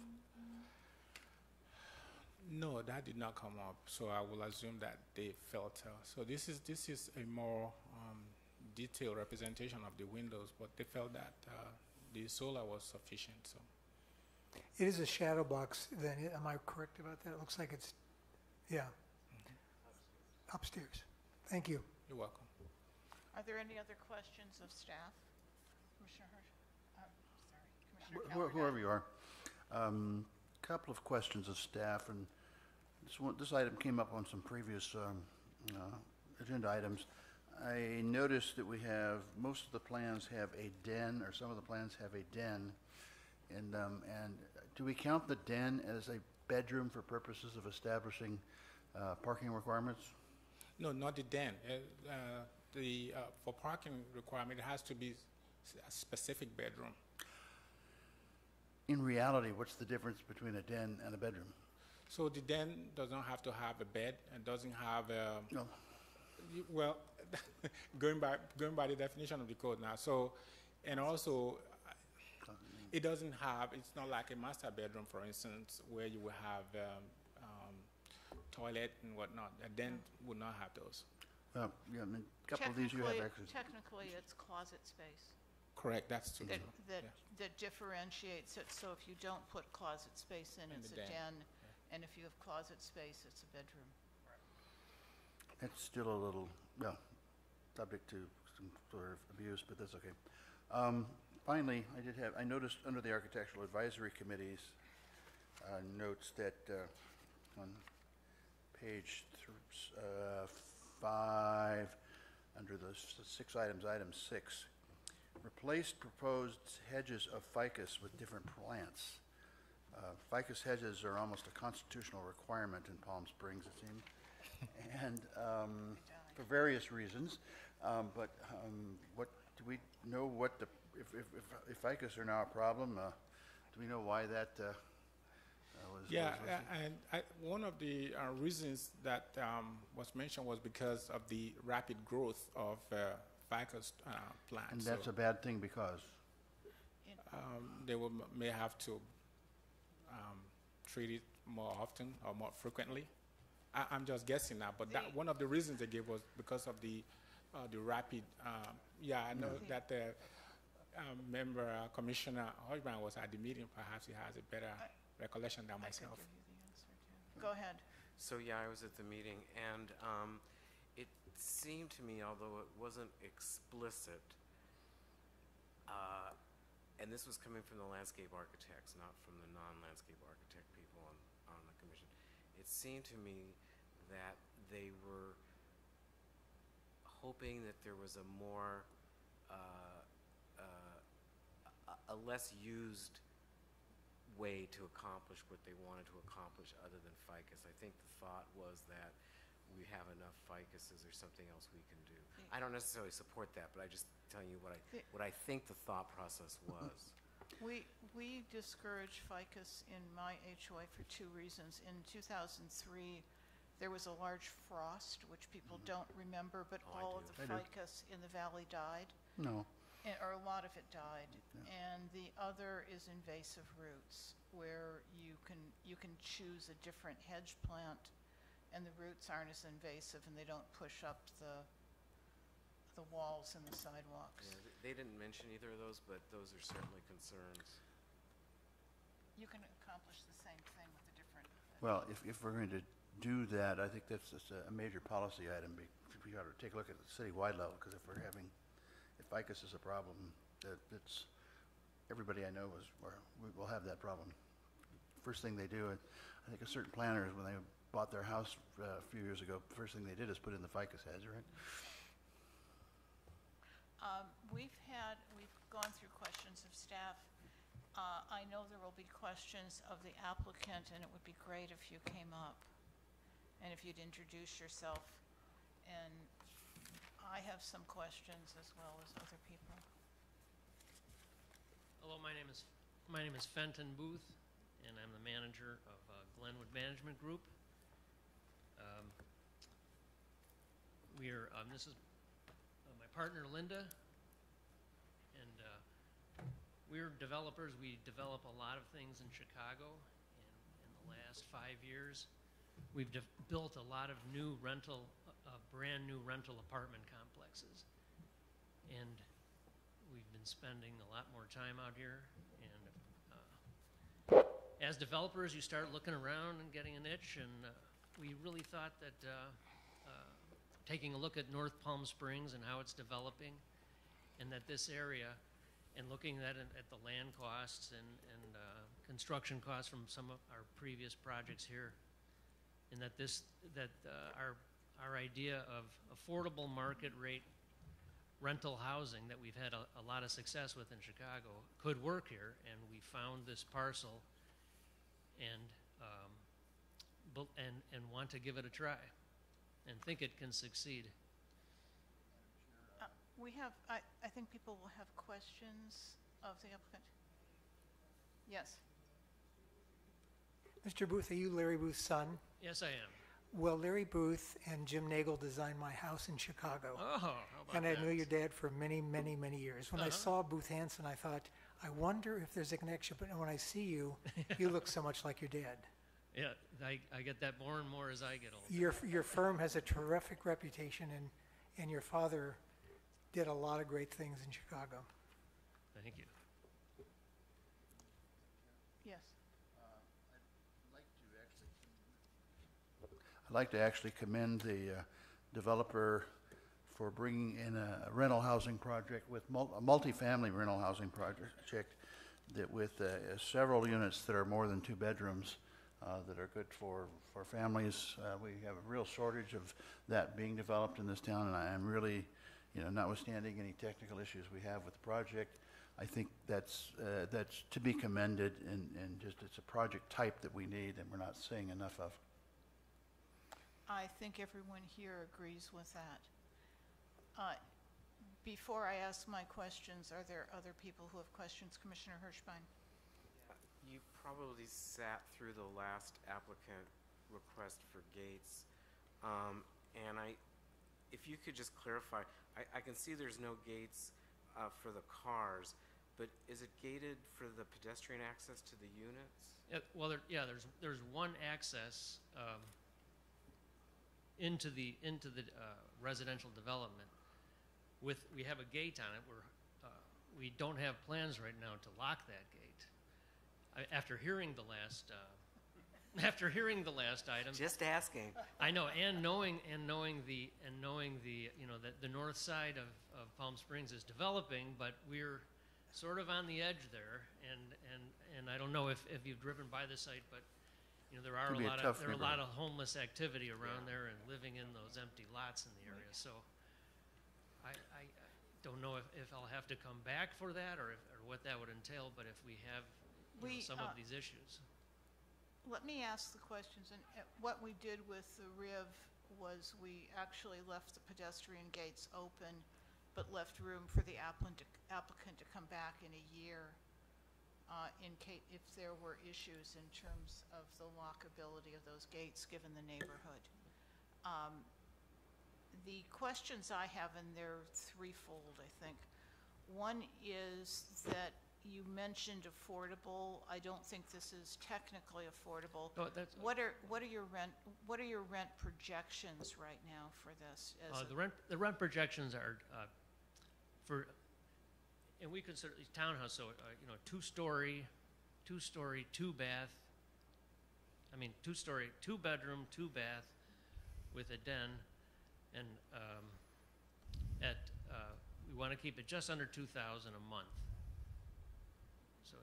No, that did not come up. So I will assume that they felt. So this is a more detailed representation of the windows, but they felt that the solar was sufficient. So It is a shadow box, then, am I correct about that? It looks like it's, yeah. Upstairs. Thank you. You're welcome. Are there any other questions of staff? Commissioner Hirsch? Sorry, Commissioner Whoever you are. Couple of questions of staff, and this item came up on some previous agenda items. I noticed that we have, most of the plans have a den, or some of the plans have a den, and do we count the den as a bedroom for purposes of establishing parking requirements? No, not the den. For parking requirement, it has to be a specific bedroom. In reality, what's the difference between a den and a bedroom? So the den does not have to have a bed and doesn't have a... No. Well, going by the definition of the code now. So, and also, it doesn't have, it's not like a master bedroom, for instance, where you will have toilet and whatnot. A den would not have those. Well, yeah, I mean, a couple of these you have access. Technically, it's closet space. Correct, that's true. That differentiates it, so if you don't put closet space in, it's a den, and if you have closet space, it's a bedroom. It's still a little, well, subject to some sort of abuse, but that's okay. Finally, I noticed under the Architectural Advisory Committee's notes that on page 5, under the 6 items, item 6, replaced proposed hedges of ficus with different plants. Ficus hedges are almost a constitutional requirement in Palm Springs, it seems, and for various reasons. But what do we know? What the if ficus are now a problem? Do we know why that was? Yeah, and one of the reasons that was mentioned was because of the rapid growth of ficus plants. And that's a bad thing because? They may have to treat it more often or more frequently. I'm just guessing now, but that one of the reasons they gave was because of the rapid. Yeah, I know that the member Commissioner Hirschbein was at the meeting. Perhaps he has a better recollection than myself. Go ahead. So yeah, I was at the meeting, and it seemed to me, although it wasn't explicit, and this was coming from the landscape architects, not from the non-landscape architect people on the commission, it seemed to me that they were hoping that there was a more, a less used way to accomplish what they wanted to accomplish other than ficus. I think the thought was that we have enough ficuses or something else we can do. I don't necessarily support that, but I just telling you what I think the thought process was. We discourage ficus in my HOA for two reasons. In 2003, there was a large frost, which people don't remember, but all of the ficus in the valley died. No. Or a lot of it died. And the other is invasive roots, where you can choose a different hedge plant, and the roots aren't as invasive, and they don't push up the walls and the sidewalks. Yeah, they didn't mention either of those, but those are certainly concerns. You can accomplish the same thing with a different. Well, if we're going to do that, I think that's just a major policy item. We ought to take a look at the citywide level, because if ficus is a problem, it's everybody I know will have that problem. First thing they do, I think a certain planners, when they bought their house a few years ago, first thing they did is put in the ficus hedge, right? We've gone through questions of staff. I know there will be questions of the applicant, and it would be great if you came up and if you'd introduce yourself. And I have some questions as well as other people. Hello, my name is Fenton Booth, and I'm the manager of Glenwood Management Group. This is my partner Linda, and we're developers. We develop a lot of things in Chicago, and in the last 5 years, we've built a lot of brand new rental apartment complexes, and we've been spending a lot more time out here. And as developers, you start looking around and getting an itch, and we really thought that taking a look at North Palm Springs and how it's developing, and that this area, and looking at the land costs and construction costs from some of our previous projects here, and that our idea of affordable market rate rental housing that we've had a lot of success with in Chicago could work here, and we found this parcel and want to give it a try and think it can succeed. I think people will have questions of the applicant. Yes. Mr. Booth, are you Larry Booth's son? Yes, I am. Well, Larry Booth and Jim Nagel designed my house in Chicago. Oh, how about and that? I knew your dad for many, many, many years. When I saw Booth Hanson, I thought, I wonder if there's a connection. But when I see you, you look so much like your dad. Yeah, I get that more and more as I get older. Your firm has a terrific reputation, and your father did a lot of great things in Chicago. Thank you. Yes. I'd like to actually commend the developer for bringing in a rental housing project with a multifamily rental housing project that with several units that are more than 2 bedrooms that are good for families. We have a real shortage of that being developed in this town, and I'm really, notwithstanding any technical issues we have with the project, I think that's to be commended, and just it's a project type that we need and we're not seeing enough of. I think everyone here agrees with that. Before I ask my questions, are there other people who have questions? Commissioner Hirschbein. You probably sat through the last applicant request for gates, and if you could just clarify, I can see there's no gates for the cars, but is it gated for the pedestrian access to the units? Yeah, well, there's one access into the residential development. We have a gate on it. We don't have plans right now to lock that gate. After hearing the last item, just asking. I know, and knowing the that the north side of Palm Springs is developing, but we're sort of on the edge there, and I don't know if you've driven by the site, but there are a lot of homeless activity around there and living in those empty lots in the area. So I don't know if I'll have to come back for that or what that would entail, but if we have some of these issues. Let me ask the questions, and what we did with the RIV was we actually left the pedestrian gates open, but left room for the applicant to come back in a year in case if there were issues in terms of the lockability of those gates, given the neighborhood. The questions I have, and they're threefold, I think. One is that you mentioned affordable. I don't think this is technically affordable. Oh, What are your rent projections right now for this? The rent projections are and we consider these townhouse, so two-story, two-bath. I mean, two-story, two-bedroom, two-bath, with a den, and we want to keep it just under $2,000 a month. So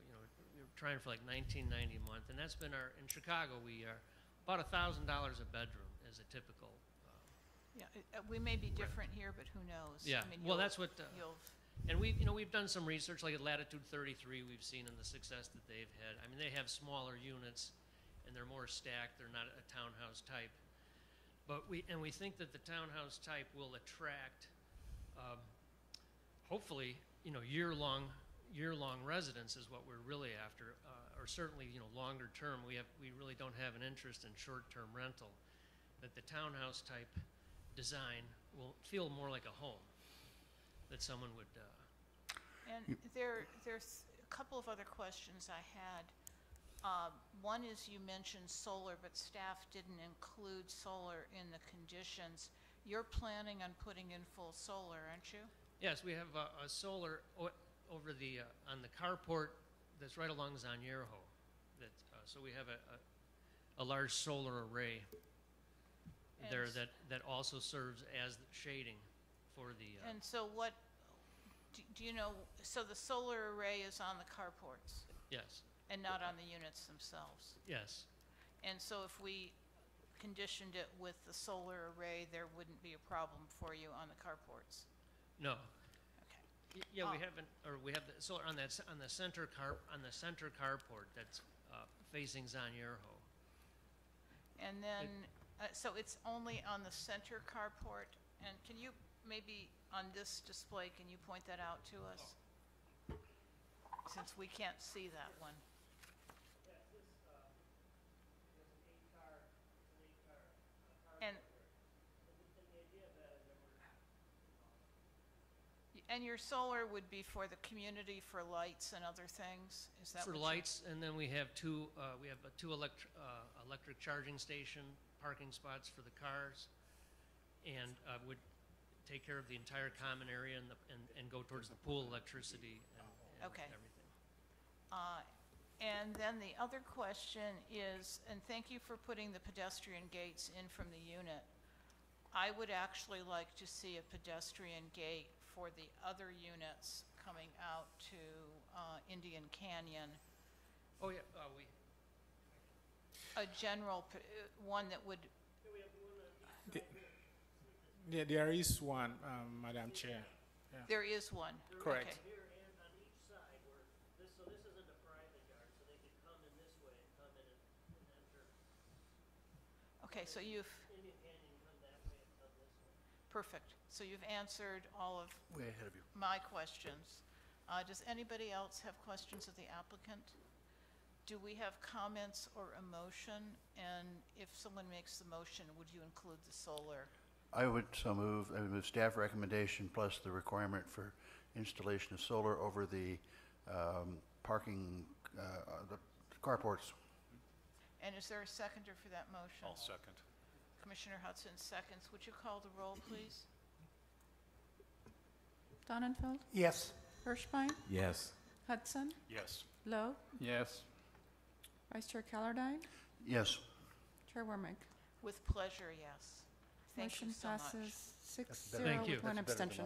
we're trying for like $19.90 a month, and that's been in Chicago we are about $1,000 a bedroom is a typical. We may be different here, but who knows? Yeah, I mean, well, that's what. You'll And we've done some research, like at Latitude 33, we've seen in the success that they've had. I mean, they have smaller units, and they're more stacked. They're not a townhouse type. But we think that the townhouse type will attract, hopefully, year-long residents is what we're really after, or certainly, longer term. We really don't have an interest in short-term rental. That the townhouse type design will feel more like a home. That someone would. And there's a couple of other questions I had. One is you mentioned solar, but staff didn't include solar in the conditions. You're planning on putting in full solar, aren't you? Yes, we have a solar over on the carport that's right along Zaniero. So we have a large solar array there that also serves as shading. For the, and so what, do you know, so the solar array is on the carports? Yes. And not on the units themselves? Yes. And so if we conditioned it with the solar array, there wouldn't be a problem for you on the carports? No. Okay. Yeah, we have the solar on the center carport that's facing Zaniero. And then, so it's only on the center carport, and can you maybe on this display, can you point that out to us? Since we can't see that one. And your solar would be for the community for lights and other things? Is that for lights, and then we have two electric charging station parking spots for the cars, and would take care of the entire common area and go towards the pool electricity and okay. Everything. And then the other question is, and thank you for putting the pedestrian gates in from the unit. I would actually like to see a pedestrian gate for the other units coming out to Indian Canyon. Oh yeah, a general one that would. There is one, Madam Chair. Yeah. There is one. Correct. Okay. Here and on each side, so this isn't a private yard, so they could come in this way and come in and enter. Okay, so you've. Indian Canyon come that way and come this way. Perfect. So you've answered all of way ahead of you. My questions. Does anybody else have questions of the applicant? Do we have comments or a motion? And if someone makes the motion, would you include the solar? I would move staff recommendation plus the requirement for installation of solar over the parking, the carports. And is there a seconder for that motion? I'll second. Commissioner Hudson seconds. Would you call the roll, please? Donenfeld? Yes. Hirschbein? Yes. Hudson? Yes. Lowe? Yes. Vice Chair Callardine? Yes. Chair Wormick? With pleasure, yes. Thank Motion you so much. passes 6-0 Thank you. with one abstention.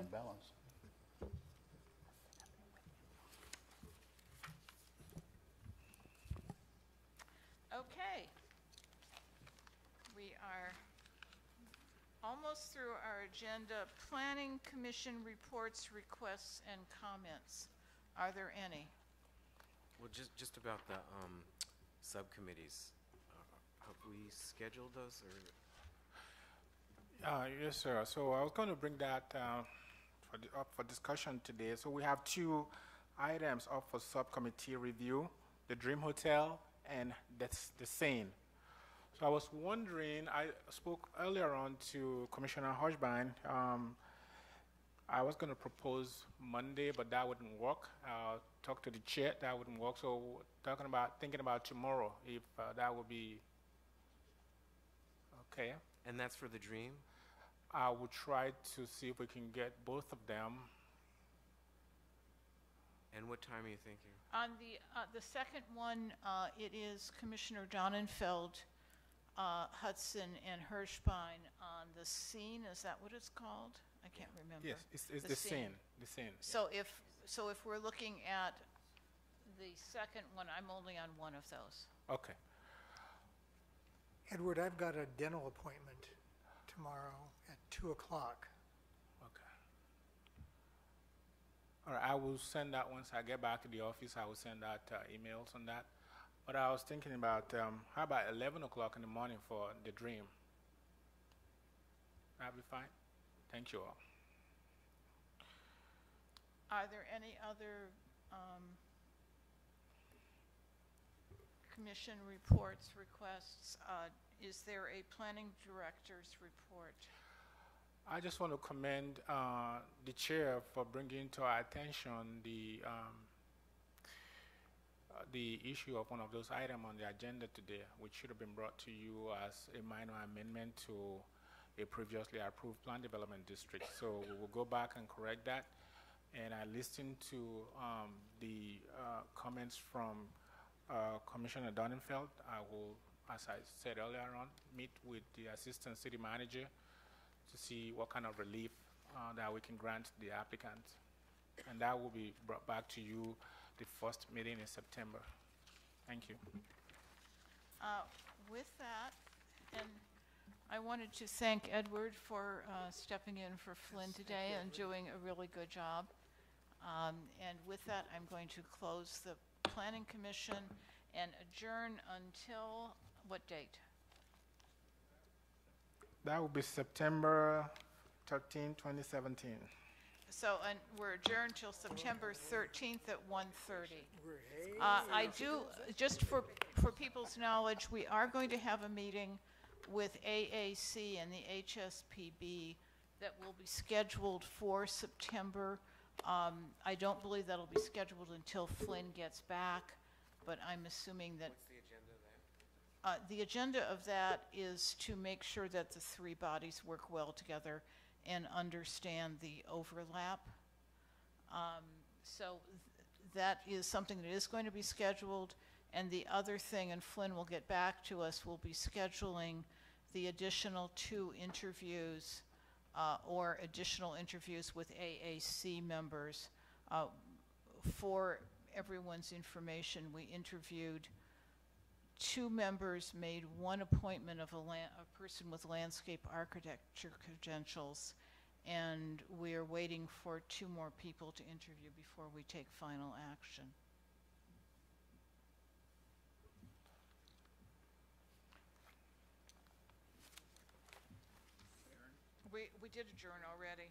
Okay. We are almost through our agenda. Planning Commission reports, requests, and comments. Are there any? Well, just about the subcommittees, have we scheduled those, or? Yes, sir. So I was going to bring that up for discussion today. So we have two items up for subcommittee review: the Dream Hotel and the Seine. So I was wondering, I spoke earlier on to Commissioner Hochbein. I was going to propose Monday, but that wouldn't work. Talk to the chair, that wouldn't work. So thinking about tomorrow, if that would be okay. And that's for the Dream? I will try to see if we can get both of them. And what time are you thinking? On the second one, it is Commissioner Donenfeld, Hudson, and Hirschbein on the Seine. Is that what it's called? I can't remember. Yes, it's the Seine. The Seine. So if we're looking at the second one, I'm only on one of those. Okay. Edward, I've got a dental appointment tomorrow at 2 o'clock. Okay. All right, I will send that once I get back to the office. I will send out emails on that. But I was thinking about, how about 11 o'clock in the morning for the Dream? That'll be fine. Thank you all. Are there any other commission reports, requests? Is there a planning director's report? I just want to commend the chair for bringing to our attention the issue of one of those items on the agenda today, which should have been brought to you as a minor amendment to a previously approved plan development district. So we will go back and correct that. And I listened to the comments from Commissioner Donenfeld. I will, as I said earlier on, meet with the Assistant City Manager to see what kind of relief that we can grant the applicant. And that will be brought back to you the first meeting in September. Thank you. With that, and I wanted to thank Edward for stepping in for Flynn today and doing a really good job. And with that, I'm going to close the Planning Commission and adjourn until what date? That will be September 13, 2017. So, and we're adjourned till September 13th at 1:30. I do, just for people's knowledge, we are going to have a meeting with AAC and the HSPB that will be scheduled for September. I don't believe that'll be scheduled until Flynn gets back, but I'm assuming that. What's the agenda of that? The agenda of that is to make sure that the three bodies work well together and understand the overlap. So that is something that is going to be scheduled. And the other thing, and Flynn will get back to us, will be scheduling the additional 2 interviews or additional interviews with AAC members. For everyone's information, we interviewed 2 members, made 1 appointment of a person with landscape architecture credentials, and we are waiting for 2 more people to interview before we take final action. We did adjourn already.